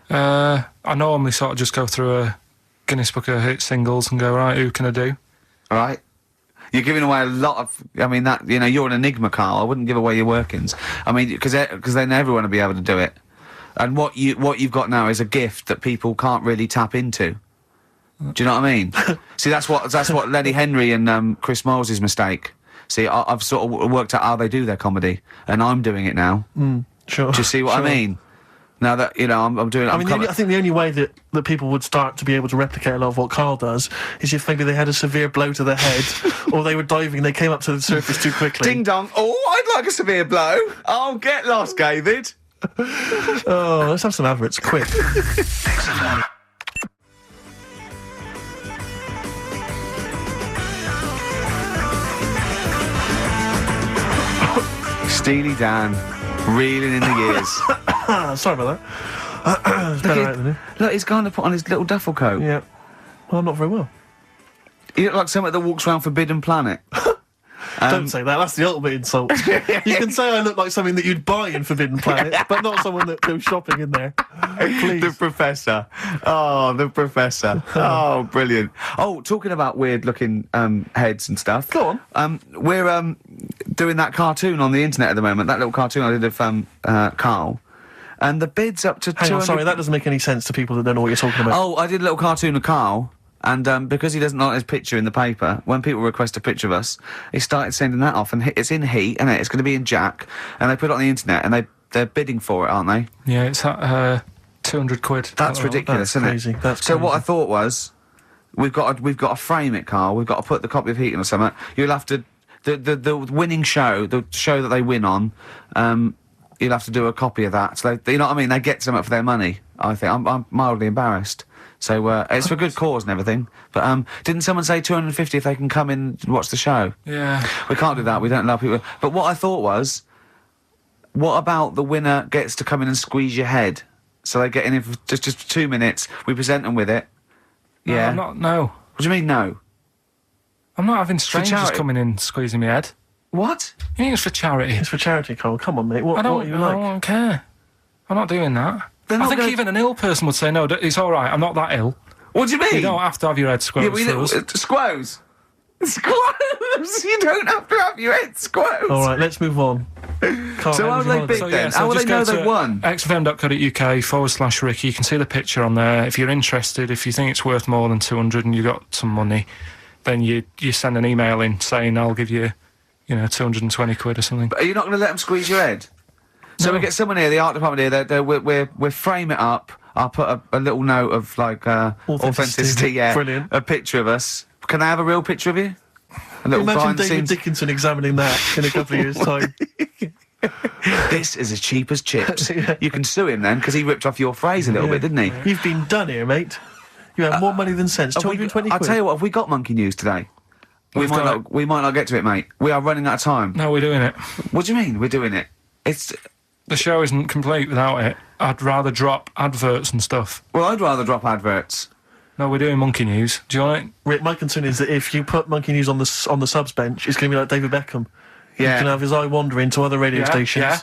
I normally sort of just go through a Guinness Book of Hit singles and go, right, who can I do? All right. You're giving away a lot of. I mean, that you're an enigma, Carl. I wouldn't give away your workings. I mean, because then everyone will be able to do it. And what you've got now is a gift that people can't really tap into. Do you know what I mean? See, that's what Lenny Henry and Chris Moles' mistake. See, I've sort of worked out how they do their comedy, and I'm doing it now. Sure. Do you see what I mean? Now that I'm doing it. I mean, I think the only way that people would start to be able to replicate a lot of what Carl does is if maybe they had a severe blow to the head, or they were diving and they came up to the surface too quickly. Ding dong! Oh, I'd like a severe blow. Oh, get lost, David. Oh, let's have some adverts, quick. Steely Dan, reeling in the years. Sorry about that. It's better out than you. Look, he's going to put on his little duffel coat. Yeah. Well, not very well. He looks like someone that walks around Forbidden Planet. Don't say that. That's the ultimate insult. You can say I look like something that you'd buy in Forbidden Planet, but not someone that goes shopping in there. Please. The Professor. Oh, the Professor. Oh, brilliant. Oh, talking about weird-looking heads and stuff. Go on. We're doing that cartoon on the internet at the moment. That little cartoon I did of Carl. And the bid's up to Hang 200... on, sorry, that doesn't make any sense to people that don't know what you're talking about. Oh, I did a little cartoon of Carl. And because he doesn't like his picture in the paper, when people request a picture of us, he started sending that off. And it's in Heat, and it's going to be in Jack. And they put it on the internet, and they're bidding for it, aren't they? Yeah, it's at £200. That's ridiculous, that's isn't crazy. it? That's so crazy. what I thought was, we've got to frame it, Carl. We've got to put the copy of Heat in or something. You'll have to the winning show, the show that they win on. You'll have to do a copy of that. So you know what I mean? They get something for their money. I think I'm mildly embarrassed. So it's for good cause and everything. But didn't someone say 250 if they can come in and watch the show? Yeah. We can't do that. We don't allow people. But what I thought was, what about the winner gets to come in and squeeze your head So they get in for just 2 minutes. We present them with it. No, Yeah. I'm not. No, What do you mean, no? I'm not having strangers charity. coming in squeezing my head. What? You think it's for charity? It's for charity, Cole. Come on, mate. What are you I like? don't care. I'm not doing that. They're I not think gonna- even an ill person would say, no, it's all right, I'm not that ill. What do you mean? You don't have to have your head squoze for us. Squoze. Squoze. You don't have to have your head squoze. All right, let's move on. So how they big then? How will they know they've won? xfm.co.uk/Ricky. You can see the picture on there. If you're interested, if you think it's worth more than 200 and you've got some money, then you send an email in saying I'll give you, 220 quid or something. But are you not going to let them squeeze your head? So No. we get someone here, the art department here. We'll frame it up. I'll put a little note of like authenticity. Yeah, Brilliant. A picture of us. Can I have a real picture of you? A little Imagine behind the David scenes. Dickinson examining that in a couple of years' time. This is as cheap as chips. Yeah. You can sue him then because he ripped off your phrase a little bit, didn't he? You've been done here, mate. You have more money than sense. 220 I'll quid. tell you what. Have we got monkey news today? We might not get to it, mate. We are running out of time. No, we're doing it. What do you mean? We're doing it. It's The show isn't complete without it. I'd rather drop adverts and stuff. well, I'd rather drop adverts. No, we're doing monkey news. Do you want it? Rick, my concern is that if you put Monkey News on the subs bench, it's going to be like David Beckham. Yeah. He can have his eye wandering to other radio stations. Yeah.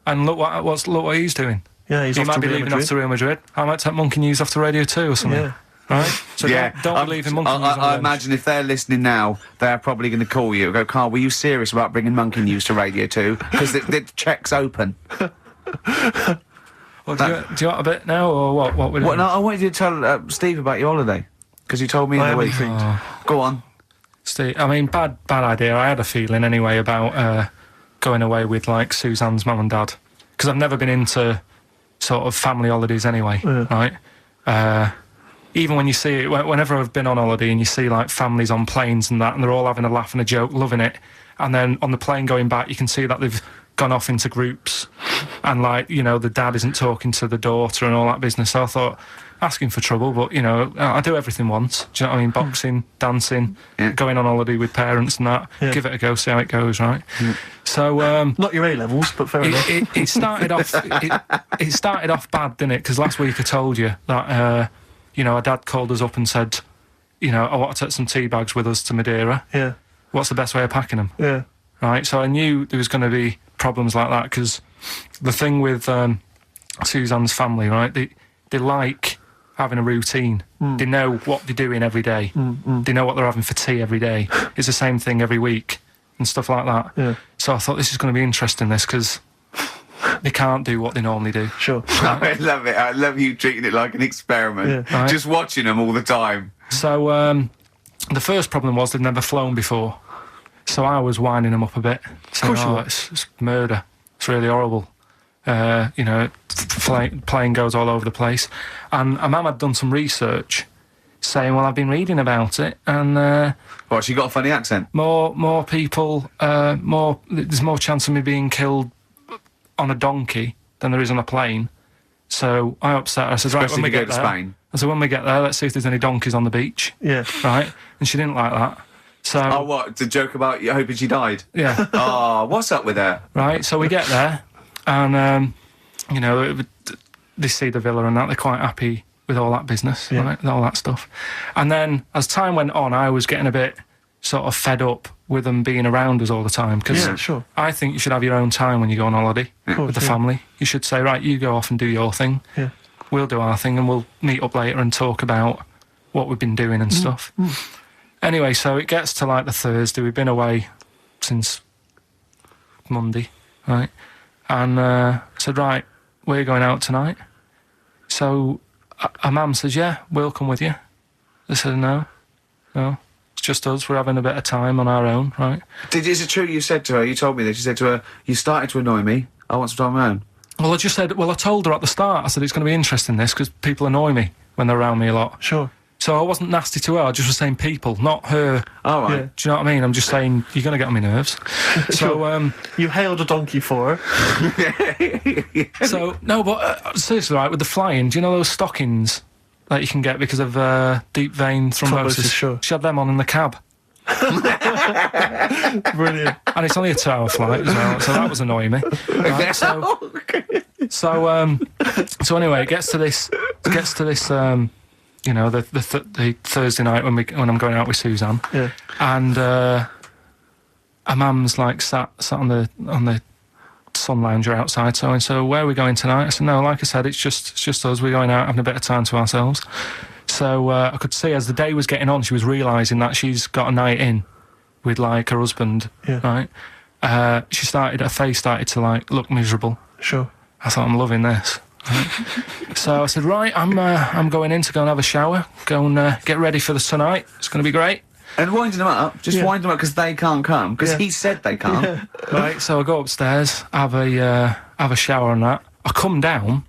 And look what he's doing. Yeah, he's He off might to be Real leaving off Madrid. to Real Madrid. I might take Monkey News off to Radio 2 or something. Yeah. Right? So don't be leaving Monkey News on I bench. imagine if they're listening now, they're probably going to call you and go, Carl, were you serious about bringing Monkey News to Radio 2? Because the check's open. Well, do you want a bit now, or what we're doing? What, no, I wanted you to tell Steve about your holiday. Because you told me in I the haven't week. think. Go on. Steve, I mean, bad idea. I had a feeling anyway about going away with, like, Suzanne's mum and dad. Because I've never been into sort of family holidays anyway, right? Even when you see it, whenever I've been on holiday and you see, like, families on planes and that, and they're all having a laugh and a joke, loving it, and then on the plane going back, you can see that they've gone off into groups, and, like, the dad isn't talking to the daughter and all that business. So I thought, asking for trouble, but, I do everything once. Do you know what I mean? Boxing, dancing, going on holiday with parents and that. Yeah. Give it a go, see how it goes, right? So, Not your A-levels, but fair enough. it started off. It started off bad, didn't it? Because last week I told you that our dad called us up and said, I want to take some tea bags with us to Madeira. Yeah, What's the best way of packing them? yeah. Right. So I knew there was going to be problems like that because the thing with Suzanne's family, right? They like having a routine. They know what they're doing every day. They know what they're having for tea every day. It's the same thing every week and stuff like that. Yeah. So I thought this is going to be interesting, this, because they can't do what they normally do. Sure. I love it. I love you treating it like an experiment. Yeah. Right. Just watching them all the time. So the first problem was they'd never flown before. So I was winding them up a bit. Saying, course you were. it's murder. It's really horrible. Plane goes all over the place. And a mum had done some research saying, well, I've been reading about it, and What, she got a funny accent? more people, there's more chance of me being killed on a donkey than there is on a plane. So I upset her. I said, right, Especially when we if you get go to there, Spain. I said, when we get there, let's see if there's any donkeys on the beach. Yeah. Right? And she didn't like that. So, Oh, what? The joke about you hoping she died? yeah. Oh, what's up with her? Right, so we get there, and they see the villa and that, they're quite happy with all that business, Yeah. right, all that stuff. And then as time went on, I was getting a bit sort of fed up with them being around us all the time, because Yeah, sure. I think you should have your own time when you go on holiday course, with the yeah. family. You should say, right, you go off and do your thing, Yeah. we'll do our thing, and we'll meet up later and talk about what we've been doing and stuff. Anyway, so it gets to like the Thursday. We've been away since Monday, right? And I said, right, we're going out tonight. So a mum says, yeah, we'll come with you. I said, no, it's just us. We're having a bit of time on our own, right? Is it true you said to her, you told me this, you said to her, you started to annoy me, I want some time on my own? Well, I told her at the start, I said, it's going to be interesting, this, because people annoy me when they're around me a lot. Sure. So I wasn't nasty to her, I just was saying people, not her. All right. Yeah. Do you know what I mean? I'm just saying, you're going to get on my nerves. So, You hailed a donkey for her. so no, but seriously, right, with the flying, do you know those stockings that you can get because of deep vein thrombosis? Thrombosis, sure. She had them on in the cab. Brilliant. And it's only a 2-hour flight as well, so that was annoying me. Right, So anyway, it gets to this, you know, the Thursday night when I'm going out with Suzanne, and her mum's like sat on the sun lounger outside. So where are we going tonight? I said, no, like I said, it's just us. We're going out having a bit of time to ourselves. So I could see as the day was getting on, she was realising that she's got a night in with like her husband, right? Her face started to like look miserable. Sure. I thought, I'm loving this. Right? So I said, right, I'm going in to go and have a shower, go and get ready for the tonight. It's going to be great. And winding them up, wind them up because they can't come, because he said they can't. Yeah. Right, so I go upstairs, have a shower and that. I come down,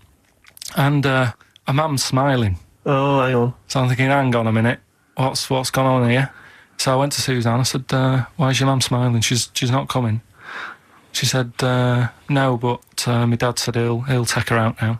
and a man's smiling. Oh, hang on. So I'm thinking, hang on a minute, what's gone on here? So I went to Suzanne. I said, why is your mum smiling? She's not coming. She said, no, but my dad said he'll take her out now.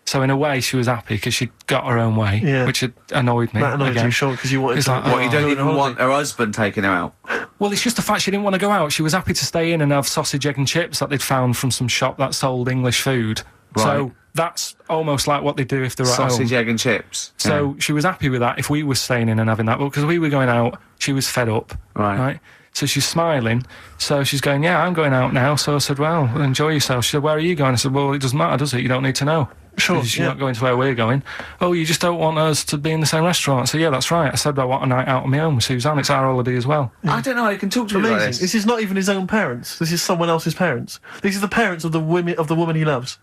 So in a way, she was happy because she got her own way, which had annoyed me. That annoyed again. you, sure, because you wanted It's to... like, What, you don't even want her husband taking her out? Well, it's just the fact she didn't want to go out. She was happy to stay in and have sausage, egg and chips that they'd found from some shop that sold English food. Right. So that's almost like what they do if they're at home. Sausage, egg and chips. So she was happy with that if we were staying in and having that. But because we were going out, she was fed up. Right. So she's smiling. So she's going, yeah, I'm going out now. So I said, well, enjoy yourself. She said, where are you going? I said, well, it doesn't matter, does it? You don't need to know. Sure, You're not going to where we're going. Oh, you just don't want us to be in the same restaurant. So yeah, that's right. I said I want a night out on my own with Suzanne. It's our holiday as well. I don't know how you can talk to me like Amazing. this. This is not even his own parents. This is someone else's parents. These are the parents of the woman he loves.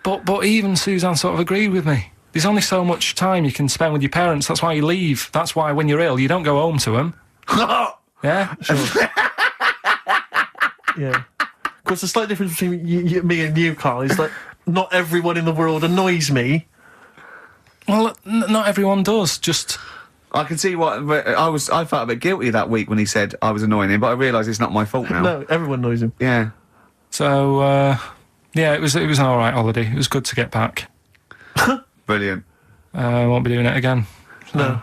But even Suzanne sort of agreed with me. There's only so much time you can spend with your parents. That's why you leave. That's why when you're ill, you don't go home to them. Yeah? Sure. Yeah. Of course, the slight difference between me and you, Carl, is that not everyone in the world annoys me. Well, not everyone does. Just... I can see what... I felt a bit guilty that week when he said I was annoying him, but I realise it's not my fault now. No, everyone annoys him. Yeah. So, yeah, it was an all right holiday. It was good to get back. Brilliant. I won't be doing it again. No.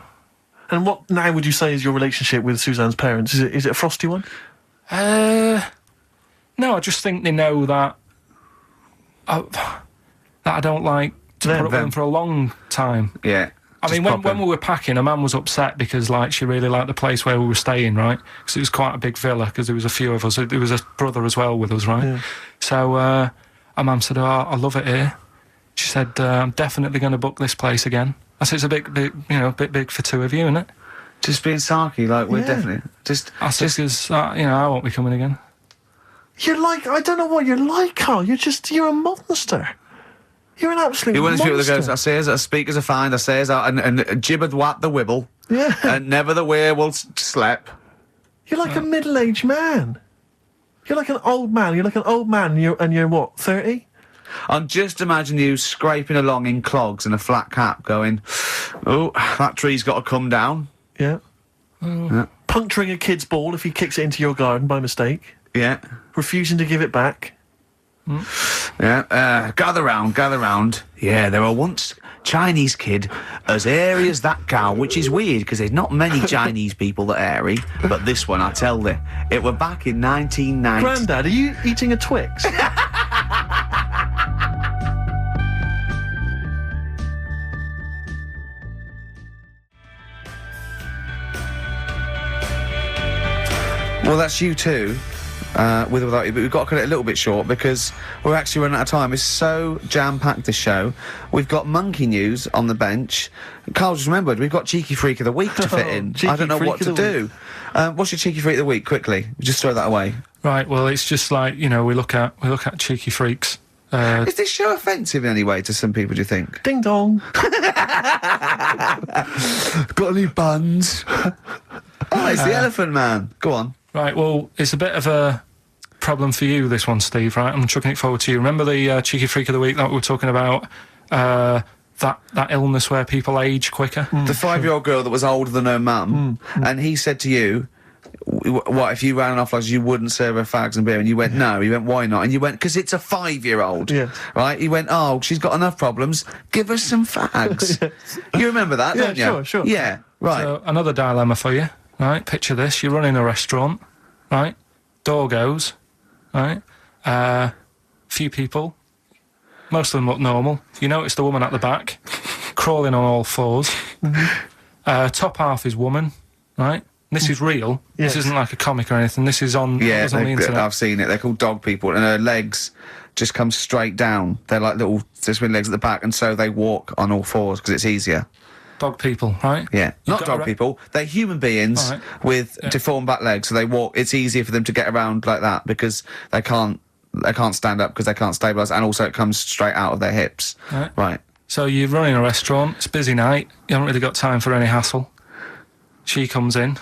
And what now would you say is your relationship with Suzanne's parents? Is it a frosty one? No, I just think they know that I don't like to put up with them for a long time. Yeah. I mean, when we were packing, a man was upset because, like, she really liked the place where we were staying, right? Because it was quite a big villa, because there was a few of us. There was a brother as well with us, right? Yeah. So, our mum said, oh, I love it here. She said, I'm definitely going to book this place again. I said, it's a bit big for two of you, isn't it? Just being sarky, like, we're definitely... I said, because, I won't be coming again. You're like, I don't know what you're like, Carl. You're a monster. You're an absolute You're one of those people that monster. goes, I says, I speak as a find, I says, and gibbered whap the wibble. Yeah. And never the weir will slep. You're like a middle-aged man. You're like an old man. You're like an old man, and you're what, 30? I'm just imagining you scraping along in clogs and a flat cap going, oh, that tree's got to come down. Yeah. Yeah. Puncturing a kid's ball if he kicks it into your garden by mistake. Yeah. Refusing to give it back. Yeah. Gather round. Yeah, there were once Chinese kid as airy as that cow, which is weird because there's not many Chinese people that airy, but this one, I tell thee, it were back in 1990. Grandad, are you eating a Twix? Well, that's you too, with or without you, but we've got to cut it a little bit short because we're actually running out of time. It's so jam-packed, this show. We've got monkey news on the bench. Carl just remembered, we've got Cheeky Freak of the Week to fit in. I don't know what to do. What's your Cheeky Freak of the Week, quickly? Just throw that away. Right, well, it's just like, we look at cheeky freaks. Is this show offensive in any way to some people, do you think? Ding dong. Got any buns? Oh, it's the Elephant Man. Go on. Right, well, it's a bit of a problem for you, this one, Steve, right? I'm chucking it forward to you. Remember the Cheeky Freak of the Week that we were talking about? That illness where people age quicker? The 5-year-old girl that was older than her mum, and he said to you, what, if you ran off like you wouldn't serve her fags and beer? And you went, no. He went, why not? And you went, because it's a 5-year-old. Yes. Right? He went, oh, she's got enough problems. Give us some fags. Yes. You remember that, don't you? Sure. Yeah, right. So, another dilemma for you, right? Picture this. You're running a restaurant, right? Door goes, right? Few people. Most of them look normal. You notice the woman at the back, crawling on all fours. Top half is woman, right? This is real. Yes. This isn't like a comic or anything. This is on, Yeah, it was on the internet. I've seen it. They're called dog people, and her legs just come straight down. They're like little, just with legs at the back, and so they walk on all fours because it's easier. Dog people, right? Yeah, You've not got dog people. They're human beings Alright. with deformed back legs, so they walk. It's easier for them to get around like that because they can't stand up because they can't stabilise, and also it comes straight out of their hips. Right. So you're running a restaurant, it's a busy night, you haven't really got time for any hassle. She comes in.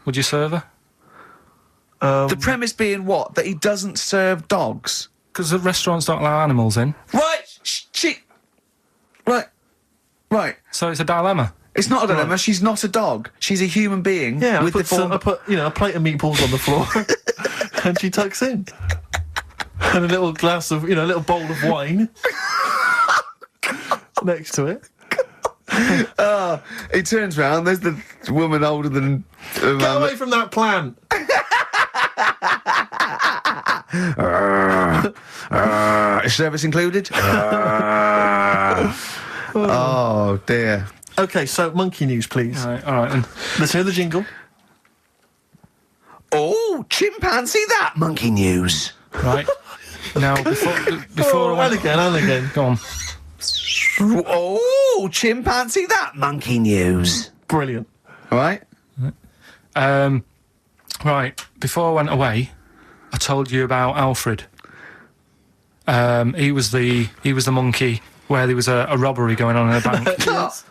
Would you serve her? The premise being what? That he doesn't serve dogs. Because the restaurants don't allow animals in. Right. Right. So it's a dilemma. It's not a dilemma. She's not a dog. She's a human being. Yeah, with I put a plate of meatballs on the floor, and she tucks in, and a little glass of, a little bowl of wine next to it. He turns round. There's the woman older than. Get away from that plant. Is service included? Oh dear. Okay, so monkey news, please. All right then. Let's hear the jingle. Oh, chimpanzee that monkey news. Right. Now, before And again. Go on. Oh, chimpanzee that monkey news. Brilliant. All right. Right. Before I went away, I told you about Alfred. He was the monkey where there was a robbery going on in a bank. Yes.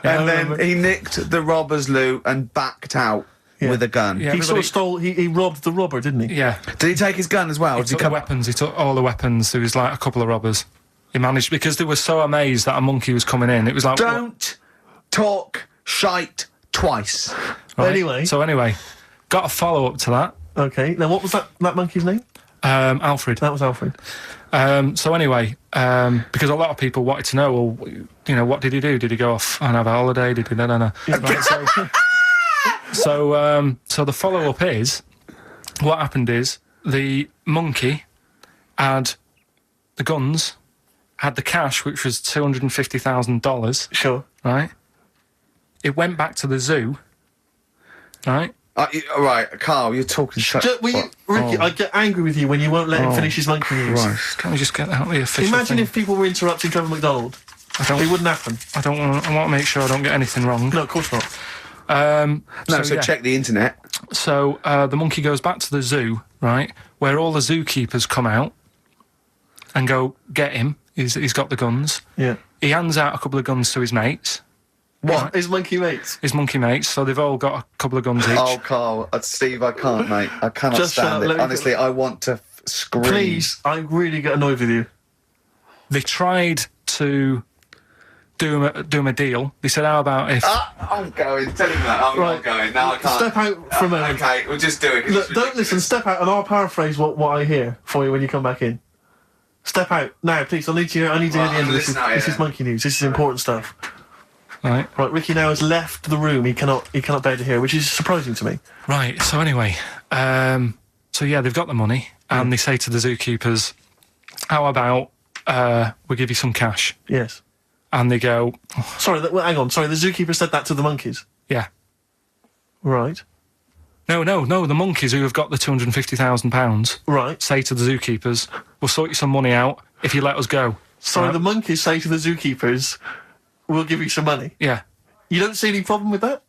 And then he nicked the robber's loot and backed out with a gun. Yeah. He sort of Everybody- stole. He robbed the robber, didn't he? Yeah. Did he take his gun as well? He Did took the weapons. He took all the weapons. There was like a couple of robbers. He managed, because they were so amazed that a monkey was coming in. It was like, Don't talk shite twice. right? Anyway. So anyway, got a follow up to that. Okay. Now, what was that monkey's name? Alfred. That was Alfred. So anyway, because a lot of people wanted to know, well, what did he do? Did he go off and have a holiday? Did he? No. Right, so the follow up is, what happened is the monkey had the guns, had the cash, which was $250,000. Sure. Right. It went back to the zoo. Right. Right, Carl, you're talking shit. Ricky, I get angry with you when you won't let him finish his monkey news. Christ. Can we just get out the official Imagine thing? if people were interrupting Trevor McDonald. It wouldn't happen. I want to make sure I don't get anything wrong. No, of course not. So yeah. check the internet. So the monkey goes back to the zoo, right, where all the zookeepers come out and go, get him. He's got the guns. Yeah. He hands out a couple of guns to his mates, What? His monkey mates? his monkey mates, so they've all got a couple of guns each. Oh, Carl, Steve, I can't, mate. I cannot Just shut stand up, let it. me Honestly, I want to scream. Please, I really get annoyed with you. They tried to do him a deal. They said, how about if... I'm going. Tell him that. I'm Right. not going. No, I can't. Step out for a moment. Okay, we'll just do it. 'cause Look, it's don't listen, step out and I'll paraphrase what I hear for you when you come back in. Step out. Now, please, I need to hear the end of this. listen out, This yeah. is monkey news. This is important stuff. Right. Right, Ricky now has left the room. He cannot bear to hear, which is surprising to me. Right, so anyway, so yeah, they've got the money, and they say to the zookeepers, how about we give you some cash? Yes. And they go, Sorry, hang on. Sorry, the zookeeper said that to the monkeys. yeah. Right. No, the monkeys who have got the £250,000 Right. say to the zookeepers, we'll sort you some money out if you let us go. Sorry, Right. the monkeys say to the zookeepers, we'll give you some money. Yeah. You don't see any problem with that?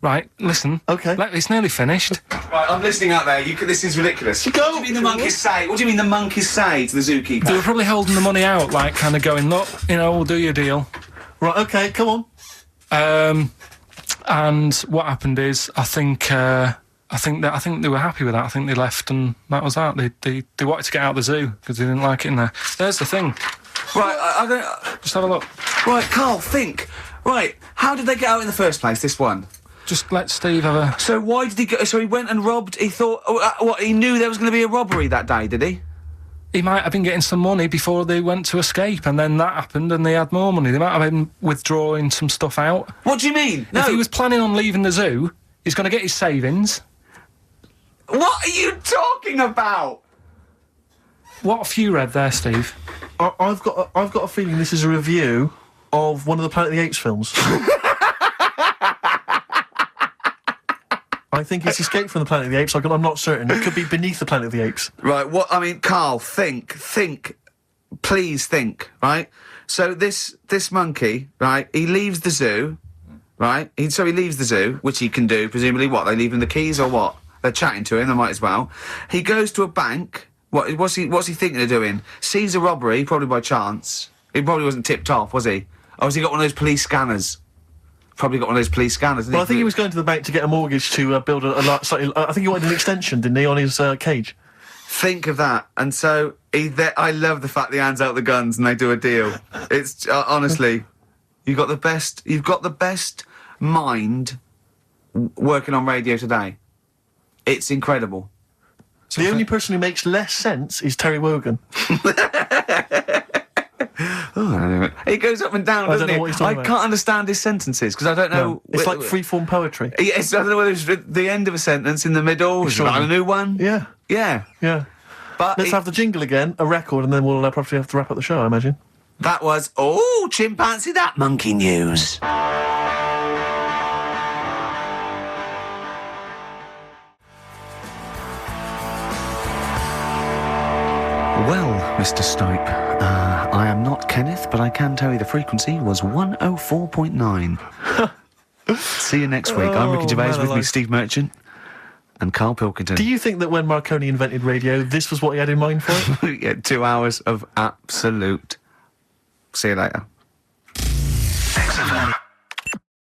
Right, listen. Okay. It's nearly finished. Right, I'm listening out there. This is ridiculous. Go. What do you mean the monkeys say? What do you mean the monkeys say to the zookeeper? They were probably holding the money out, like kind of going, look, we'll do your deal. Right, okay, come on. And what happened is, I think they were happy with that. I think they left, and that was that. They wanted to get out of the zoo because they didn't like it in there. There's the thing. Right, I don't... Just have a look. Right, Carl, think. Right, how did they get out in the first place, this one? Just let Steve have a... So why did he go... So he went and robbed... He thought... he knew there was going to be a robbery that day, did he? He might have been getting some money before they went to escape, and then that happened, and they had more money. They might have been withdrawing some stuff out. What do you mean? No. If he was planning on leaving the zoo, he's going to get his savings. What are you talking about? What have you read there, Steve? I've got a feeling this is a review of one of the Planet of the Apes films. I think it's Escape from the Planet of the Apes. I'm not certain. It could be Beneath the Planet of the Apes. Right, Carl, think, please think, right? So this monkey, right, he leaves the zoo, right? So he leaves the zoo, which he can do, presumably. What, they leave him the keys or what? They're chatting to him, they might as well. He goes to a bank. What's he thinking of doing? Sees a robbery, probably by chance. He probably wasn't tipped off, was he? Or has he got one of those police scanners? Probably got one of those police scanners. Well, I think he was going to the bank to get a mortgage to build I think he wanted an extension, didn't he, on his cage? Think of that. And so I love the fact that he hands out the guns and they do a deal. It's honestly, you've got the best mind working on radio today. It's incredible. The only person who makes less sense is Terry Wogan. Oh, he goes up and down, doesn't he? I can't understand his sentences because I don't know. No, it's like free-form poetry. Yes, I don't know whether it's the end of a sentence, in the middle, is a new one. Yeah. Yeah. But let's have the jingle again, a record, and then we'll probably have to wrap up the show, I imagine. That was chimpanzee, that monkey news. Well, Mr. Stipe, I am not Kenneth, but I can tell you the frequency was 104.9. See you next week. I'm Ricky Gervais, with me Steve Merchant and Carl Pilkington. Do you think that when Marconi invented radio, this was what he had in mind for it? Yeah, 2 hours of absolute... See you later.